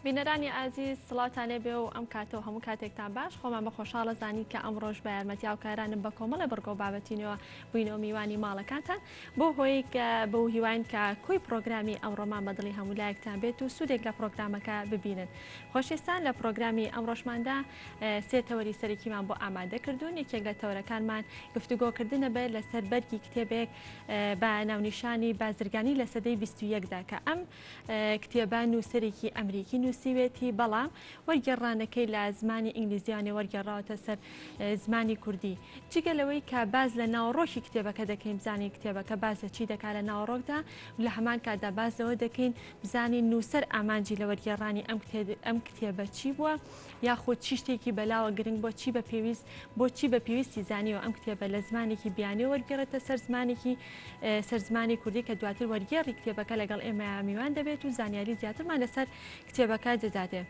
بینەرانی ئازیز سڵاتانێ بێ و ئەم کاتەوە هەموو کاتێکتان باش خۆمان بە خۆشحاڵە زانی کە ئەمڕۆژ بە یارمەتی هاوکارانم بە کۆمەڵە بەرگۆ بابەتینەوە بووینەوە میوانی ماڵەکانتان بۆ هۆی بەو هیوان کە کوی پرۆگرامی ئەمڕۆمان بەدڵی هەموو لایەکتان بێت و سوودێک لە پرۆگرامەکە ببینن. خۆشویستان لە پرۆگرامی ئەمڕۆژماندا سێ تەوەری سەرەکیمان بۆ ئامادە کردوون. یەکێک لە تەورەکانمان گفتوگۆکردنە بێت لەسەر بەرگی کتێبێک بە ناونیشانی بازرگانی لە سەدەی 21دا کە ئەم کتێبە نووسەرێکی ئەمریکی نووسیوێتی بەڵام وەرگێڕانەکەی لە زمانی ئینگلیزیانێ وەرگێڕاوەتە سەر زمانی کوردی. جگەلەوەی کە باز لە ناوڕۆکی کتێبەکە دەکەین بزانین کتێبەکە بازە چی دەکات لە ناوڕۆکدا لە هەمان کاتدا باز لەوە دەکەین بزانین نووسەر ئامانجی لە وەرگێڕانی ئەم کتێبە چی بووە یاخود چی شتێکی بەلاوە گرنگ بۆ چی بە پێویستی زانیەوە ئەم کتێبە لە زمانێکی بیانێ وەرگێڕێتە سەر زمانی کوردی کە دواتر وەرگێڕی کتێبەکە لەگەڵ ئێمە میوان دەبێت و زانیاری زیاترمان لەسەر کتێبەکە دەداتێ.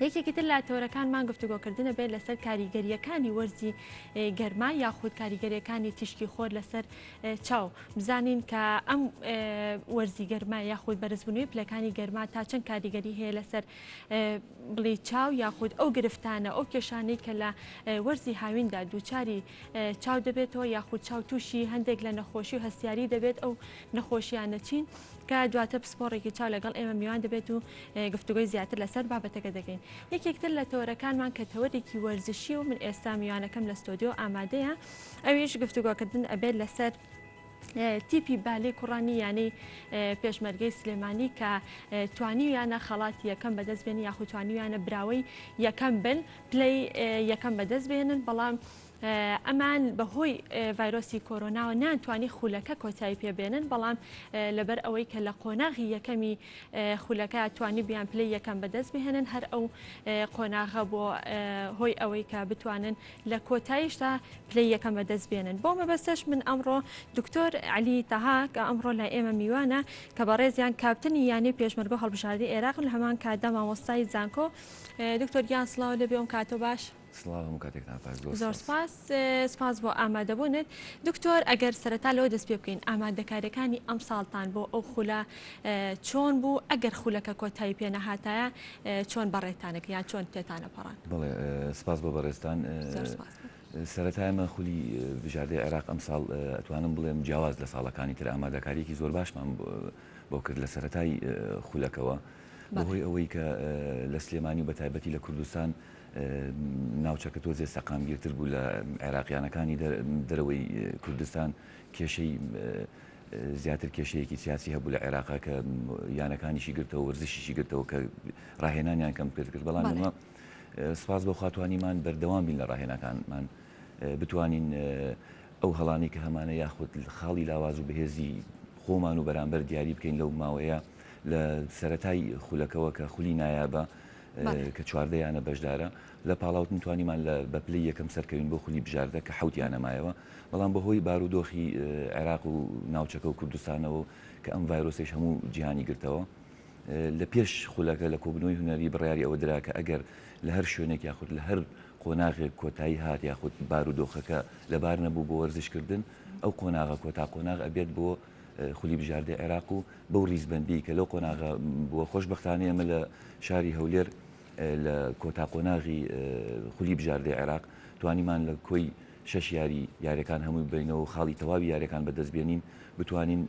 یەکێکی تر لە تەورەکانمان گفتوگۆکردنە بێت لەسەر کاریگەریەکانی وەرزی گەرما یاخود کاریگەریەکانی تیشکی خۆر لەسەر چاو. بزانین کە ئەم وەرزی گەرما یاخود بەرزبوونەوەی پلەکانی گەرما تا چەند کاریگەری هەیە لەسەر بڵی چاو یاخود ئەو گرفتانە ئەو کێشانەی کە لە وەرزی هاویندا دووچاری چاو دەبێتەوە یاخود چاو تووشی هەندێک لە نەخۆشی و هەستیاری دەبێت ئەو نەخۆشیانە چین کە دواتە پسپۆڕێکی چاو لەگەڵ ئێمە میوان دەبێت و گفتوگۆی زیاتر لەسەر بابەتەکە دەکەین. یەکێکتر لە تەورەکانمان کە تەوەرێکی وەرزشی و من ئێستا میوانەکەم لە ستۆدیۆ ئامادەیە ئەویش گفتوگۆکردن ئەبێت لەسەر تیپی بالێ کوڕانی یانەی پێشمەرگەی سلێمانی کە توانیویانە خەڵاتی یەکەم بەدەست بێنن یاخود توانیویانە براوەی یەکەم بن پلەی یەکەم بەدەست بێنن بەڵام ئەمان بەهۆی ڤایرۆسی کۆرۆناوە نانتوانی خولەکە کۆتایی پێبێنن بەڵام لەبەر ئەوەی کە لە قۆناغی یەکەمی خولەکە توانی بیان پلەی یەکەم بەدەست بهێنن هەر ئەو قۆناغە بۆ هۆی ئەوەی کە بتوانن لە کۆتاییشدا پلەی یەکەم بەدەست بێنن. بۆ مەبەستەش من ئەمڕۆ دکتۆر علی تەها کە ئەمڕۆ لای ئێمە میوانە کە بەڕێزیان کاپتنی یانی پێشمەرگە هەڵبژاردی عێراق لە هەمان کاتدا مامۆستای زانکۆ. دکتۆر گیان سڵاو لەبێ ئەم کاتۆ باش. زۆر سپاس بۆ ئامادەبوونت. دکتۆر ئەگەر سەرەتا لەوە دەست پێ بکەین ئامادەکاریەکانی ئەم ساڵتان بۆ ئەو خولە چۆن بوو ئەگەر خولەکە کۆتایی پێ نەهاتایە چۆن بەڕێتانێک یان چۆن پێتانە پەڕان؟ بڵێ سپاس بۆ بەڕێستان. سەرەتایمە خولی بژاردەی عێراق ئەم ساڵ ئەتوانم بڵێم جیاواز لە ساڵەکانی تر ئامادەکاریەکی زۆر باشمان بۆ کرد لە سەرەتای خولەکەوە بەهۆی ئەوەی کە لە سلێمانی و بەتایبەتی لە کوردستان ناوچەکە تۆزێ سەقامگیرتر بوو لە عێراقیانەکانی دەرەوەی کوردستان کێشەی زیاتر کێشەیەکی سیاسی هەبوو لە عێراقا کە یانەکانیشی گرتەوە وەرزشیشی گرتەوە کە ڕاهێنانیان کەم پێ کرد بەڵام ئەمە سپاس بۆ خواتوانیمان بەردەوام بین لە ڕاهێنەکانمان بتوانین ئەو هەڵانی کە هەمانە یاخود خاڵی لاواز و بەهێزی خۆمان و بەرامبەر دیاری بکەین لەو ماوەیە لە سەرەتای خولەکەوە کە خولی نایابە کە چواردەیانە بەشدارە لە پاڵاوت توانیمان لە بەپلی یەکەم سەرکەوین بۆ خولی بژاردە کە حوتیانە مایەوە بەڵام بەهۆی بارودۆخی عێراق و ناوچەکە و کوردستانەوە کە ئەم ڤایرۆسیش هەموو جیهانی گرتەوە لە پێش خولەکە لە کۆبنەوەی هونەری بڕیاری ئەوە درا کە ئەگەر لە هەر شوێنێک یاخود لە هەر قۆناغێک کۆتایی هات یاخود بارودۆخەکە لەبار نەبوو بۆ وەرزشکردن ئەو قۆناغە کۆتا قۆناغ ئەبێت بۆ خولی بژاردەی عێراق و بەو ریزبەندی کە لەو قۆناغە بووە خۆشبەختانەیە ئەمە لە شاری هەولێر لە کۆتا قۆناغی خولی بژاردەی عێراق توانیمان لە کۆی 6 یاریەکان هەمووی بینەوە و خاڵی تەواوی یاریەکان بەدەستبێنین بتوانین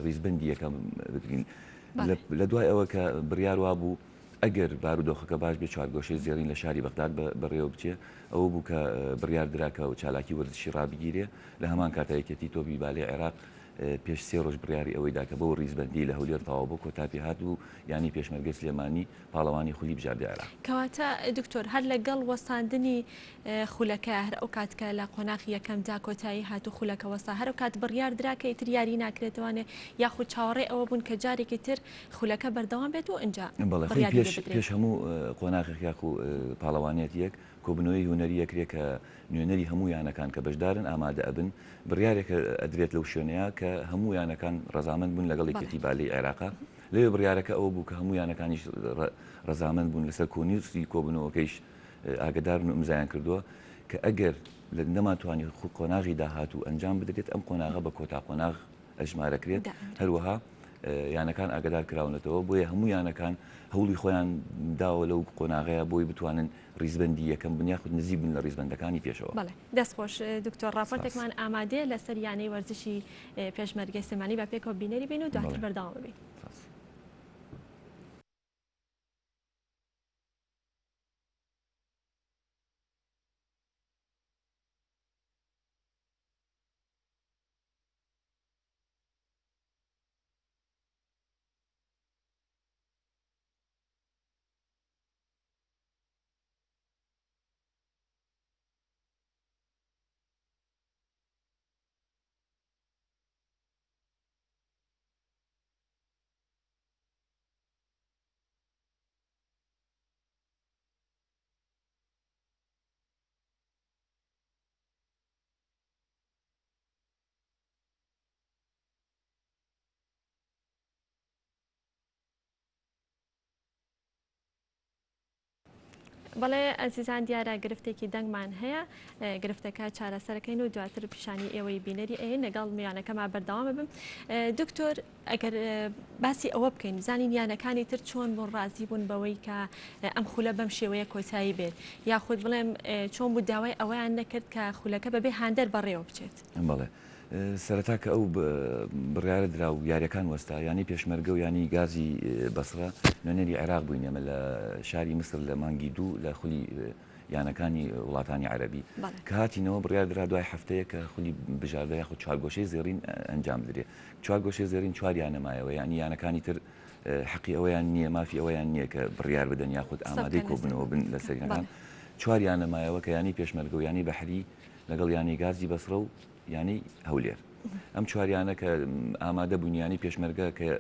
ریزبەندی یەکەم بگرین. لە دوای ئەوە کە بڕیار وا بوو ئەگەر بارودۆخەکە باش بێ چوارگۆشەی زێڕین لە شاری بەغداد بەڕێوە بچێ ئەوە بوو کە بڕیار دراکە و چالاکی وەرزشی ڕابگیرێ لە هەمان کاتایەکەتی تۆپی بالێ عێراق پێش 3 ڕۆژ بڕیاری ئەوەی داکە بەو ریزبەندی لە هەولێر تەواو بۆ کۆتا پێ هات و ینی پێشمەرگەی سلێمانی پاڵەوانی خولی بژاردەی عێراق. کەواتە دکتۆر هەر لەگەڵ وەستاندنی خولەکە هەر ئەو کاتکە لە قۆناغی یەکەمدا کۆتایی هات و خولەکە وەستا هەر ئەو کات بڕیار دراکە ئیتر یاری ناکرێتوانێ یاخود چاوەڕێ ئەوە بوون کە جارێکی تر خولەکە بەردەوام بێت و ئەنجا پێش هەموو قۆناغێک یاخ و پاڵەوانێت یەک کۆبنەوەی هونەری یەکرێک کە نوێنەری هەموو یانەکان کە بەشدارن ئامادە ئەبن بڕیارێکە ئەدرێت لەو شوێنەیە کە هەموو یانەکان ڕەزامەند بوون لەگەڵ یەکێتی بالەی عێراقا لێ بڕیارەکە ئەوە بوو کە هەموو یانەکانیش ڕەزامەند بوون لەسەر کۆنیوسی کۆبنەوەکەیش ئاگدار و ئیمزایان کردووە کە ئەگەر لە نەماتوانی قۆناغی داهات و ئەنجام بدرێت ئەم قۆناغە بە کۆتا قۆناغ ئەژمارەکرێت هەروەها یانەکان ئاگدار کراونەتەوە بۆیە هەموو یانەکان هەوڵی خۆیان داوە لەو قۆناغەیە بۆی بتوانن ریزبندی یەکەم بنیا خود نزیک بن لە ریزبندەکانی پێشەوە. بەڵێ دەستخۆش دکتۆر ڕاپۆرتێکمان ئامادەیە لەسەر یانەی وەرزشی پێشمەرگەی سلێمانی با پێکەوە بینەری بین و دواتر بەردەوام ببین. بەڵێ ئەزیزان دیارە گرفتێکی دەنگمان هەیە گرفتەکە چارەسەرەکەین و دواتر پیشانی ئێوەی بینەری ئەین لەگەڵ میوانەکەما بەردەوامە بم. دکتۆر ئەگەر باسی ئەوە بکەین زانین یانەکانی تر چۆن بۆ ڕازی بوون بەوەی کە ئەم خولە بەم شێوەیە کۆتایی بێت یاخود بڵێم چۆن بوو داوای ئەوەیان نەکرد کە خولەکە بەبێ هاندەر بەڕێوە بچێت. بەڵێ سەرەتا کە ئەو بڕیارە درا و یاریەکان وەستا ینی پێشمەرگە و ینی گازی بەسرە نوێنەری عێراق بووین ئەمە لە شاری مسر لە مانگی دوو لە خولی یانەکانی وڵاتانی عەرەبی کە هاتینەوە بڕیار درا دوای هەفتەیە کە خولی بژاردە یاخود چوارگۆشەی زێڕین ئەنجام درێ چوارگۆشەی زێڕین چوار یانەمایەوە ینی یانەکانی تر حەقی ئەوەیان نییە مافی ئەوەیان نییە کە بڕیار بدەن یاخود ئامادەی کۆبنەوە بن لە سەرینەکان چوار یانەمایەوە کە ینی پێشمەرگە و ینی بەحری لەگەڵ ینی گازی بەسرە و ینی هەولێر ئەم چواریانە کە ئامادە بوونیانی پێشمەرگە کە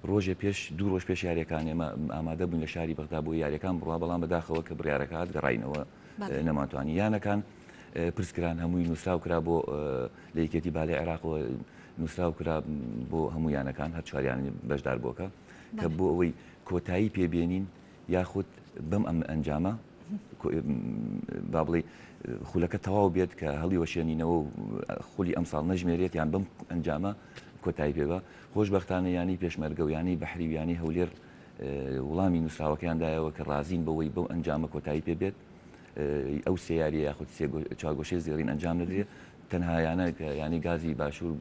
ڕۆژێ پێش دوو ڕۆژ پێش یاریەکان ئێمە ئامادە بوون لە شاری بەغدا بۆ یاریەکان بڕوا بەڵام بەداخەوە کە بڕیارەکە هات گەڕاینەوە نەماتوانی یانەکان پرسکران هەمووی نووسراو کرا بۆ لە یەکێتی بالای عێراقەوە نووسراو کرا بۆ هەموو یانەکان هەر چواریان بەشدار بۆکە کە بۆ ئەوەی کۆتایی پێبێنین یاخود بەم ئەم ئەنجامە با بڵێ خولەکە تەواو بێت کە هەڵی وەشێنینەوە و خولی ئەمساڵ نەژمێرێت یان بەم ئەنجامە کۆتایی پێبە خۆشبەختانە ینی پێشمەرگە و ینی بەحری و ینی هەولێر وڵامی نووسراوەکەیاندایەوە کە ڕازین بەوەی بەو ئەنجامە کۆتایی پێبێت ئەو سێیاریە یاخود چاگۆشەی زێڕین ئەنجام نەدرێت تەنها یانە ینی گازی باشوور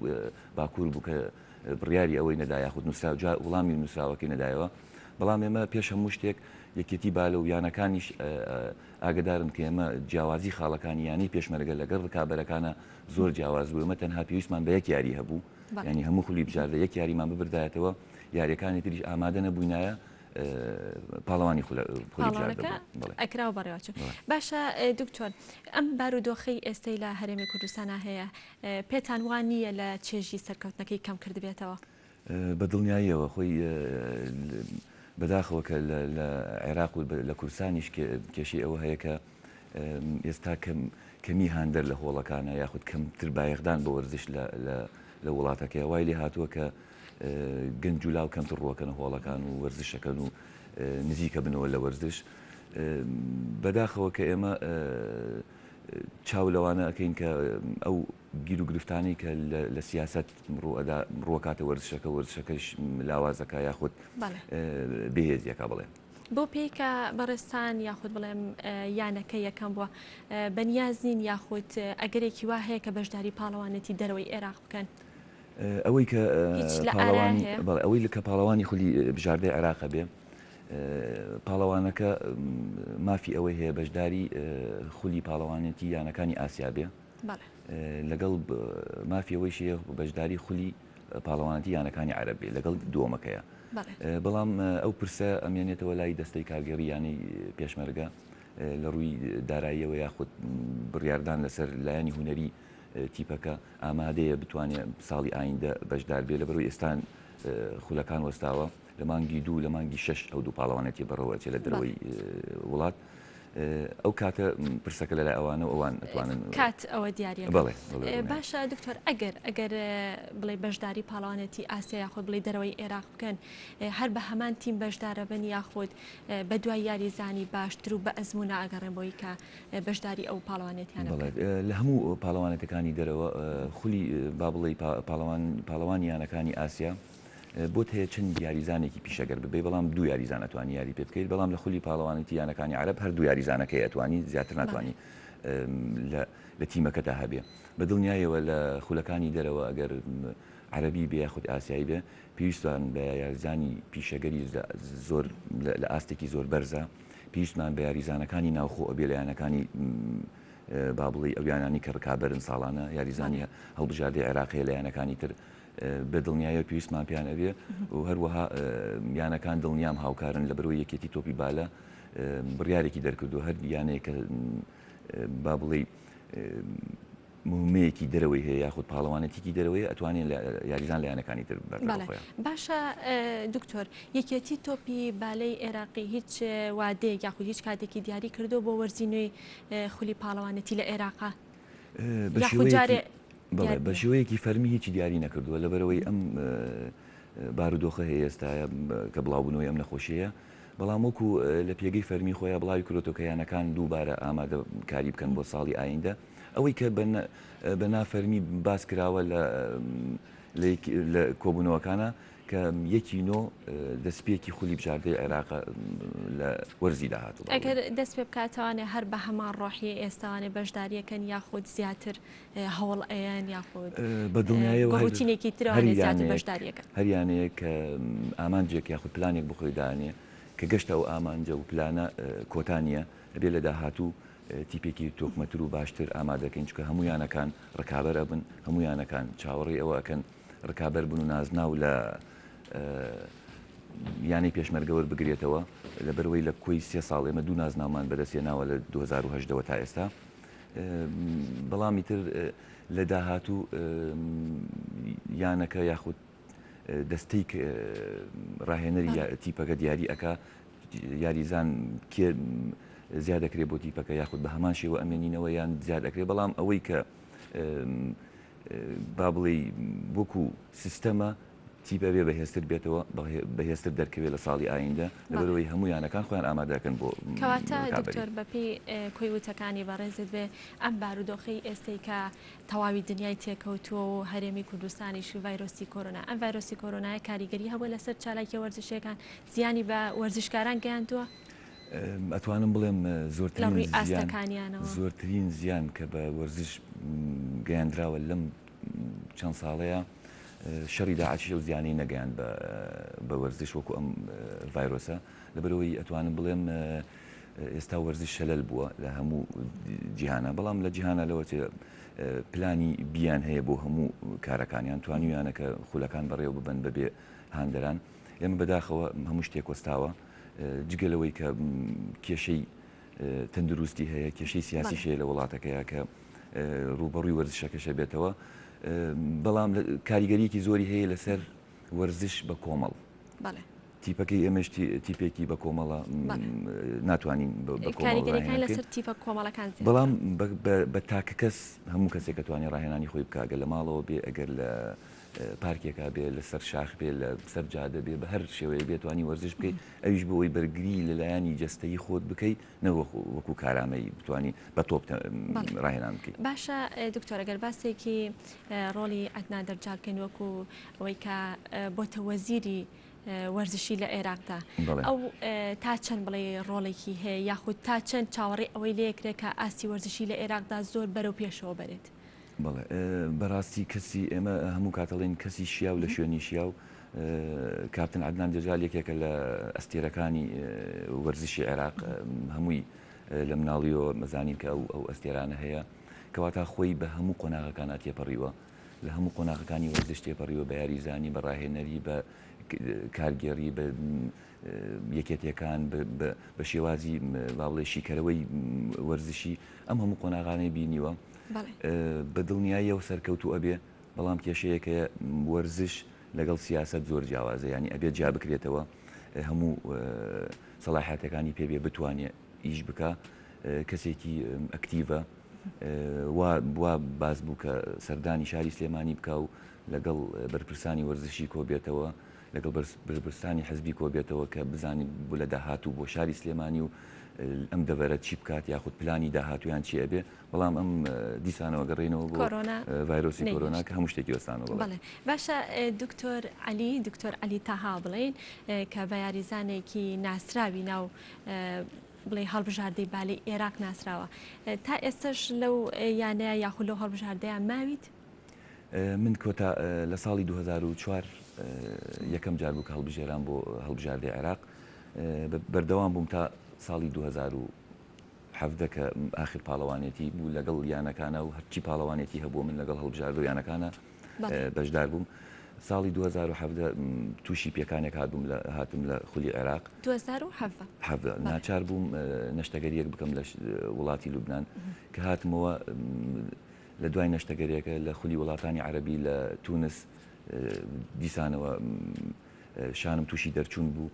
باکوور بوو کە بڕیاری ئەوەی نەدا یاخود وڵامی نووسراوەکەی نەدایەوە بەڵام ئێمە پێش هەموو شتێک یەکێتی بالە و یانەکانیش ئاگدارن کە ئێمە جیاوازی خاڵەکانی ینی پێشمەرگە لەگەڵ ڕکابەرەکانە زۆر جیاواز بوو ئەمە تەنها پێویستمان بە یەک یاری هەبوو ینی هەموو خولی بژاردە یەک یاریمان ببردایەتەوە یاریەکانی تریش ئامادە نەبووینایە پاڵەوانی پاڵەوانەکە ئەکراوە بەڕێواچوو. باشە دکتۆر ئەم بارودۆخەی ئێستەی لە هەرێمی کوردستانە هەیە پێتان وان نییە لە چێژی سەرکەوتنەکەی کەم کردبێتەوە؟ بەدڵنیاییەوە خۆی بەداخەوە کە لە عێراق و لە کوردستانیش کێشی ئەوە هەیە کە ئێستا کەمی هاندەر لە هۆڵەکانە یاخود کەمتر بایەخدان بە وەرزش لە وڵاتەکە وای لێ هاتووە کە گەنج و لاو کەمتر ڕۆکەن هۆڵەکان و وەرزشەکەن و نزیکە بنەوە لە وەرزش بەداخەوە کە ئێمە چاو لەوانە ئەەکەین کە ئەو گیر و گرفتانی کە لە سیاست ڕۆکاتە وەرزشەکەش لاوازەکە یاخود بەهێزیەکە بڵێ بۆ پێیکە بەڕێستان یاخود بڵێم یانەکە یەکەم بووە بەنیازین یاخود ئەگەرێکی وا هەیە کە بەشداری پاڵەوانەتی دەرەوەی عێراق بکەن ئەوەی کە ئەوەی کە پاڵەوانی خولی بژاردەی عێراق بێ پاڵەوانەکە مافی ئەوەی هەیە بەشداری خولی پاڵەوانێتی یانەکانی ئاسیا بێ لەگەڵ مافی ئەوەیشیە بەشداری خولی پاڵەوانەتی یانەکانی عەرەب بێ لەگەڵ دووەمەکەیە بەڵام ئەو پرسە ئەمێنێتەوە لای دەستەی کارگەری یانی پێشمەرگە لە ڕووی داراییەوە یاخود بڕیاردان لەسەر لایەنی هونەری تیپەکە ئامادەیە بتوانێت ساڵی ئایندە بەشدار بێ لەبەرەوەی ئێستان خولەکان وەستاوە لە مانگی دوو لە مانگی شەش ئەو دوو پاڵەوانێتی بەڕەوە چێ لە دەرەوەی وڵات ئەو کاتە پرسەکە لە لای ئەوانە ئەوان ئەتوانن کات ئەوە دیارە بڵێ باشە دکتۆر ئەگەر بڵێ بەشداری پاڵەوانێتی ئاسیا یاخود بڵێ دەرەوەی عێراق بکەن هەر بە هەمان تیم بەشدارە بن یاخود بە دوای یاریزانی باشتر و بە ئەزموونە ئەگەڕێن بۆی کە بەشداری ئەو پاڵەوانێتیانە لە هەموو پاڵەوانەتەکانی دەرەوە خولی با بڵێ پاڵەوانیانەکانی ئاسیا بۆت هەیە چەند یاریزانێکی پیشەگەر ببێ بەڵام دوو یاریزان ئەتوانی یاری پێ بکەیت بەڵام لە خولی پاڵەوانێتی یانەکانی عەرەب هەردوو یاریزانەکەی ئەتوانی زیاتر ناتوانی لە تیمەکەتا هەبێ بە دڵنیایەوە لە خولەکانی دەرەوە ئەگەر عەرەبی بێ یاخود ئاسیایی بێ پێویستان بە یاریزانی پیشەگەری زۆر لە ئاستێکی زۆر بەرزە پێویستمان بە یاریزانەکانی ناوخۆ ئەبێ لە یانەکانی با بڵێ ئەو یانانی کە ڕکابەرن ساڵانە یاریزانی هەڵبژاردەی عێراقیە لە یانەکانی تر بە دڵنیایە پێویستمان پیان ئەبێ و هەروەها یانەکان دڵنیام هاوکارن لە بەرەوەی یەکێتی تۆپی بالە بڕیارێکی دەرکردو هەر یانەیە کە با بڵێ مهمەیەکی دەرەوەی هەیە یاخود پاڵەوانێتێکی دەرەوەی ئەتوانین یاریزان لە یانەکانی تر بەخۆیان. باشە دکتۆر یەکێتی تۆپی بالەی عێراقی هیچ وادەیەک یاخود هیچ کاتێکی دیاری کردو بۆ وەرزینەوەی خولی پاڵەوانەتی لە عێراقا بە شێوەیەکی فەرمی هیچی دیاری نەکردووە لەبەرەوەی ئەم بارودۆخە هەیە ئێستاە کە بڵاوبوونەوەی ئەم نەخۆشیەیە بەڵام وەکو لە پێگەی فەرمی خۆیان بڵاوی کرۆتۆکەیانەکان دووبارە ئامادە کاری بکەن بۆ ساڵی ئایندە ئەوەی کە بە نافەرمی باس کراوە لە کۆبوونەوەکانە کە یەکی نۆ دەستپێکی خولی بژاردەی عێراق لە وەرزی داهاتوو ئەگەر دەست پێ بکاتەوانێ هەر بە هەمان ڕۆحی ئێستاوانێ بەشداریەکەن یاخود زیاتر هەوڵ ئەیان یاخود بە دڵنیایەوە ڕوتینێکی ترەوانێ زیاتر بەشداریەکە هەریانەیە کە ئامانجێک یاخود پلانێک بخۆی دانێ کە گەشتە ئەو ئامانجە و پلانە کۆتانیە ئەبێ لە داهاتوو تیپێکی تۆکمەتر و باشتر ئامادەکەین چکە هەموویانەکان ڕکابەرە بن هەموویانەکان چاوەڕێی ئەوەکەن ڕکابەر بن و نازناو لە یانەی پێشمەرگەوە بگرێتەوە لەبەرەوەی لە کۆی 3 ساڵ ئێمە دوو نازناومان بەدەستێناوە لە 2010ەوە تا ئێستا بەڵامی تر لە داهاتوو یانەکە یاخود دەستەی ڕاهێنەری تیپەکە دیاری ئەکا یاریزان کێ زیاد دەکرێت بۆ تیپەکە یاخود بە هەمان شێوە ئەمێنینەوە یان زیاد دەکرێت بەڵام ئەوەی کە با بڵێ وەکو سیستەمە تیپە بێ بەهێزتر بێتەوە بەهێزتر دەرکەوێت لە ساڵی ئایندە لەبەرەوەی هەموویانەکان خۆیان ئامادەکەن بۆ کەواتە دکتۆر بەپی کۆی وتەکانی بەڕێزت بێ ئەم بارودۆخەی ئێستەی کە تەواوی دنیای تێکەوتووە و هەرێمی کوردستانیش ڤایرۆسی کۆرۆنا ئەم ڤایرۆسی کۆرۆنای کاریگەری هەبووە لەسەر چالاکی وەرزشەکان زیانی بە وەرزشکاران گەیاندووە ئەتوانم بڵێم زۆرترین زیان کە بە وەرزش گەیاندراوە لەم چەند ساڵەیە شەڕی داعشی و زیانی نەگەیان بە وەرزش وەکو ئەم ڤایرۆسە لەبەرەوەی ئەتوانم بڵێم ئێستا وەرزش شەلەل بووە لە هەموو جیهانە بەڵام لە جیهانە لەوە پلانی بیان هەیە بۆ هەموو کارەکانیان توانیویانە کە خولەکان بەڕێوە ببن بەبێ هاندەران ئێمە بەداخەوە هەموو شتێک وەستاوە جگەلەوەی کە کێشەی تەندروستی هەیە کێشەی سیاسی شەیە لە وڵاتەکەیە کە ڕوبەڕووی وەرزشەکەشە بێتەوە بەڵام کاریگەریەکی زۆری هەیە لەسەر وەرزش بە کۆمەڵ تیپەکەی ئێمەش تیپێکی بە کۆمەڵە ناتوانین لەسەر تیپە کۆمەڵەکان بەڵام بە تاکە کەس هەموو کەسێک کە توانێت ڕاهێنانی خۆی بکاگە لە ماڵەوە بێ ئەگەر لە پارکێکا بێ لەسەر شاخ بێ لە سەر جادە بێ بە هەر شێوەیە بێتوانی وەرزش بکەیت ئەویش بۆی بەرگری لەلایەنی جەستەیی خۆت بکەیت وەکو کارامەی بتوانی بە تۆپ ڕاهێنان بکەیت. باشە دکتۆر ئەگەر باسێکی ڕۆڵی ئەدنا دەرجالکەین وەکو ئەوەی کە بۆتە وەزیری وەرزشی لە عێراقدا ئەو تا چەند بڵێ ڕۆڵێکی هەیە یاخود تا چەند چاوەڕێ ئەوەی لەیەکرێت کە ئاستی وەرزشی لە عێراقدا زۆر بەرەو پێشەوە بەرێت. بەڵێ بەڕاستی کەسی ئێمە هەموو کاتەڵێن کەسی شیاو لە شوێنی شیاو کاپتن عەدنان دەرجال یەکێکە لە ئەستێرەکانی وەرزشی عێراق هەمووی لە مناڵیەوە مەزانین کە ئەو ئەستێرانە هەیە کەواتە خۆی بە هەموو قۆناغەکانە تێپەڕیوە لە هەموو قۆناغەکانی وەرزش تێپەڕیوە بە یاریزانی بە ڕاهێنەری بە کارگێڕی بە یەکێتیەکان بە شێوازی باڵێ شیکەرەوەی وەرزشی ئەم هەموو قۆناغانەی بینیوە بە دڵنیاییەوە سەرکەوتو ئەبێ بەڵام کێشەیەکە وەرزش لەگەڵ سیاست زۆر جیاوازە ینی ئەبێت جا بکرێتەوە هەموو ١ سەلاحیاتەکانی پێبێ بتوانێت ئیش بکە کەسێکی ئەکتیڤە وا باز بوو کە سەردانی شاری سلێمانی بکە و لەگەڵ بەرپرسانی وەرزشی کۆبێتەوە لەگەڵ بەرپرسانی حەزبی کۆبێتەوە کە بزانین بوو لە داهاتوو بۆ شاری سلێمانی و ئەم دەبەرە چی بکات یاخود پلانی داهاتویان چی ئەبێ بەڵام ئەم دیسانەوە گەڕێنەوە بۆ ڤایرۆسی کۆرۆنا کە هەموو شتێکی وەستانەوە. بەڵێ باشە دکتۆر عەلی تاها بڵێن کە بە یاریزانێکی ناسراوی ناو بڵێ هەڵبژاردەی بالی عێراق ناسراوە تا ئێستش لەو یانەیە یاخود لەو هەڵبژاردەیان ماویت؟ من کۆتا لە ساڵی 2004 یەکەم جار بوو کە هەڵبژێران بۆ هەڵبژاردەی عێراق بەردەوام بووم تا ساڵی 2017 کە ئاخر پاڵەوانێتی بوو لەگەڵ یانەکانە و هەرچی پاڵەوانێتی هەبوو من لەگەڵ هەڵبژاردە و یانەکانە بەشدار بووم. ساڵی 2017 تووشی پێکانێک هاتم لە خولی عێراق 2017 ناچار بووم نەشتەگەریەک بکەم لە وڵاتی لوبنان کە هاتمەوە لە دوای نەشتەگەریەکە لە خولی وڵاتانی عەرەبی لە تونس دیسانەوە شانم تووشی دەرچوون بوو.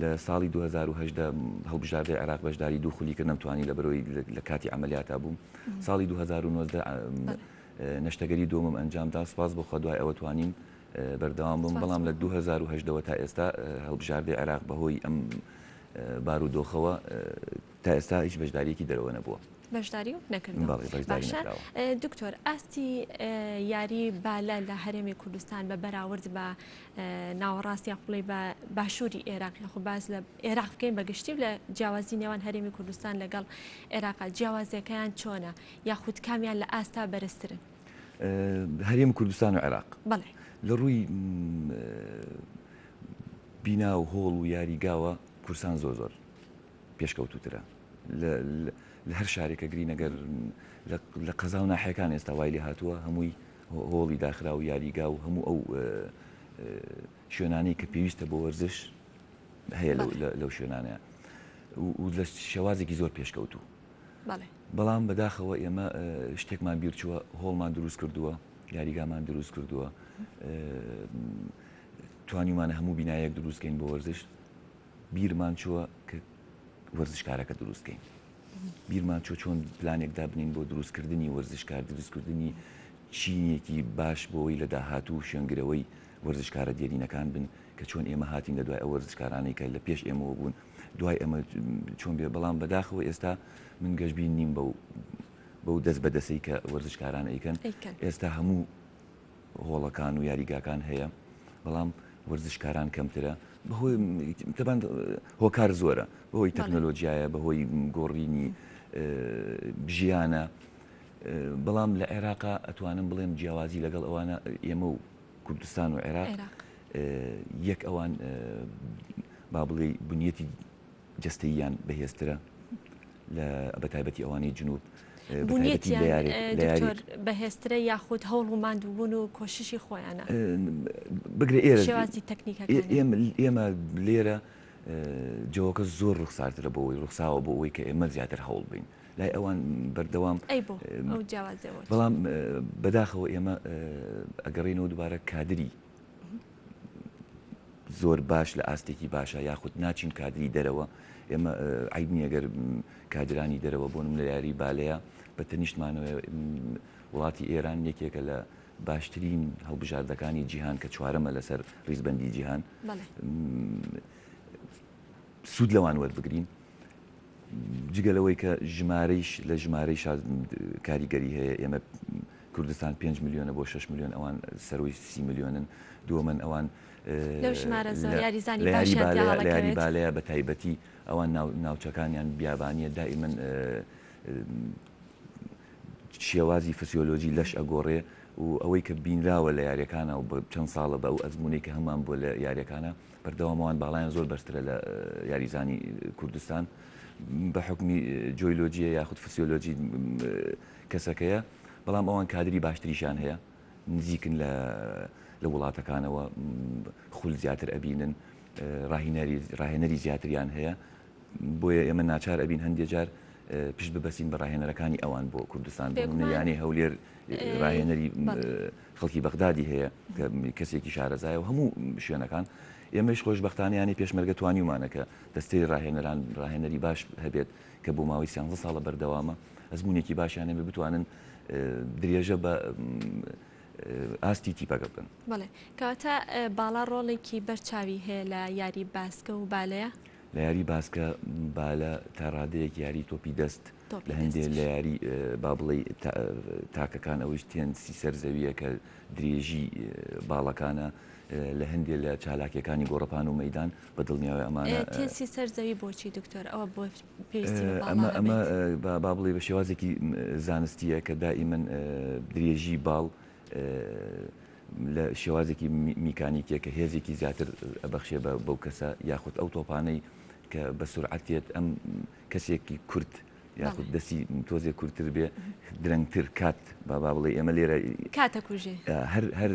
لە ساڵی 2010 هەڵبژاردەی عێراق بەشداری دوو خولی کرد نەمتوانی لە بەرەوەی لە کاتی عەمەلیاتا بووم. ساڵی 2019 نەشتەگەری دووەمم ئەنجامدا سپاس بۆ خوا دوای ئەوە توانیم بەردەوام بووم بەڵام لە 2010 تا ئێستا هەڵبژاردەی عێراق بەهۆی ئەم بارودۆخەوە تا ئێستا هیچ بەشداریەکی دەرەوە نەبووە. بەشداری و نەکردباشە دکتۆر ئاستی یاری بالە لە هەرێمی کوردستان بە بەراورد بە ناوەڕاستی قوڵی بە باشووری عێراق یاخود باز لە عێراق بکەین بەگشتی لە جیاوازی نێوان هەرێمی کوردستان لەگەڵ عێراق جیاوازیەکەیان چۆنە یاخود کامیان لە ئاستا بەرزترن؟ هەرێمی کوردستان و عێراق بەڵێ لە ڕووی بینا و هۆڵ و یاریگاوە کورسان زۆر پێشکەوتوترە لە هەر شارێکە گرینەگەر لە قەزا و ناحیەکان ئێستا وای لێ هاتووە هەمووی هۆڵی داخرا و یاریگا و هەموو ئەو شوێنانەی کە پێویستە بۆ وەرزش هەیە لەو شوێنانەیە و لە شێوازێکی زۆر پێشکەوتوو. بەڵام بەداخەوە ئێمە شتێکمان بیر چووە هۆڵمان دروست کردووە یاریگامان دروست کردووە توانیمانە هەموو بینایەک دروستکەین بۆ وەرزش بیرمان چووە کە وەرزشکارەکە دروستکەین بیرمان چۆن پلانێکدا بنین بۆ دروستکردنی وەرزشکار دروستکردنی چینێکی باش بۆەوەی لە داهاتوو شوێنگرەوەی وەرزشکارە دیێرینەکان بن کە چۆن ئێمە هاتین لە دوای ئەو وەرزشکارانەی کە لە پێش ئێمەوە بوون دوای ئەمە چۆن بێ بەڵام بەداخەوە ئێستا من گەشتبین نیم بەو دەست بەدەسەی کە وەرزشکاران ئەیکەن ئێستا هەموو هۆڵەکان و یاریگاکان هەیە بەڵام وەرزشکاران کەمترە بەهۆی تەبان هۆکار زۆرە بەهۆی تەکنۆلۆژیایە بەهۆی گۆڕینی ژیانە بەڵام لە عێراقا ئەتوانم بڵێم جیاوازی لەگەڵ ئەوانە ئێمە و کوردستان و عێراق یەک ئەوان با بڵێ بنیەتی جەستەییان بەهێزترە لە بەتایبەتی ئەوانەی جنوب بونیەتیان بەهێزترە یاخود هەوڵ و ماندووبوون و کۆششی خۆیانە بگرێ ئێرە شێوازی تەکنیکەکان ئێمە لێرە جەوەکە زۆر ڕوخسارترە بۆەوەی ڕوخساوە بۆ ئەوەی کە ئێمە زیاتر هەوڵ بین لای ئەوان بەردەوام بەڵام بەداخەوە ئێمە ئەگەڕێنەوە دووبارە کادری زۆر باش لە ئاستێکی باشە یاخود ناچین کادری دەرەوە ئێمە عیب نییە گەر کادرانی دەرەوە بۆنم لە یاری بالەیە بە تەنیشتمانەوە وڵاتی ئێران یەکێکە لە باشترین هەڵبژاردەکانی جیهان کە چوارەمە لەسەر ڕیزبەندی جیهان سوود لەوان وەربگرین جگەلەوەی کە ژمارەیش لە ژمارەی کاریگەری هەیە ئێمە کوردستان 5 میلیۆنە بۆ 6 میلیۆن ئەوان سەرۆی 30 میلیۆنن دووەمەن ئەوان یاری بالەیە بە تایبەتی ئەوان ناوچەکانیان بیابانیە دائیمەن شێوازی فسیۆلۆژی لەش ئەگۆڕێ و ئەوەی کە بینراوە لە یاریەکانە و چەند ساڵە بە ئەو ئەزمونەی کە هەمان بۆ لە یاریەکانە بەردەوامەوان باڵیان زۆر بەرزترە لە یاریزانی کوردستان بە حکمی جۆیلۆجیە یاخود فسیۆلۆژی کەسەکەیە بەڵام ئەوان کادری باشتریشان هەیە نزیکن لە وڵاتەکانەوە خول زیاتر ئەبینن ڕاهێنەری زیاتریان هەیە بۆیە ئێمە ناچار ئەبین هەندێک جار پشت ببەسین بە ڕاهێنەرەکانی ئەوان بۆ کوردستان یانی هەولێر ڕاهێنەری خەڵکی بەغدادی هەیە کە کەسێکی شارەزایە و هەموو شوێنەکان ئێمەش خۆشبەختانیانی پێشمەرگە توانیمانەکە دەستەی ڕاهێنەری باش هەبێت کە بۆ ماوەی 13 ساڵە بەردەوامە ئەزمونێکی باشیانە بتوانن درێژە بە ئاستی تیپەکە بکەن. بڵێ کەواتە باڵا ڕۆڵێکی بەرچاوی هەیە لە یاری باسکە و بالەیە لە یاری باسکە بالە تا ڕادەیەک یاری تۆپی دەست لە هەندێک لە یاری با بڵێ تاکەکان ئەوش تێنسی سەرزەویە کە درێژی باڵەکانە لە هەندێک لە چالاکیەکانی گۆڕپان و مەدان بە دڵنیاوی ئەمانە تێنسی سەرزەوی بۆچی دکتۆر ئەوە بۆ پێویستی ئەمە با بڵێ بە شێوازێکی زانستیە کە دائیمەن درێژی باڵ لە شێوازێکی میکانیکیە کە هێزێکی زیاتر ئەبەخشێ بەو کەسە یاخود ئەو تۆپانەی کە بە سورعەتێت ئەم کەسێکی کورت یاخود دەستی تۆزێک کورتتر بێ درەنگتر کات با بڵێ ئێمە لێرە کاتە کوژێ هەر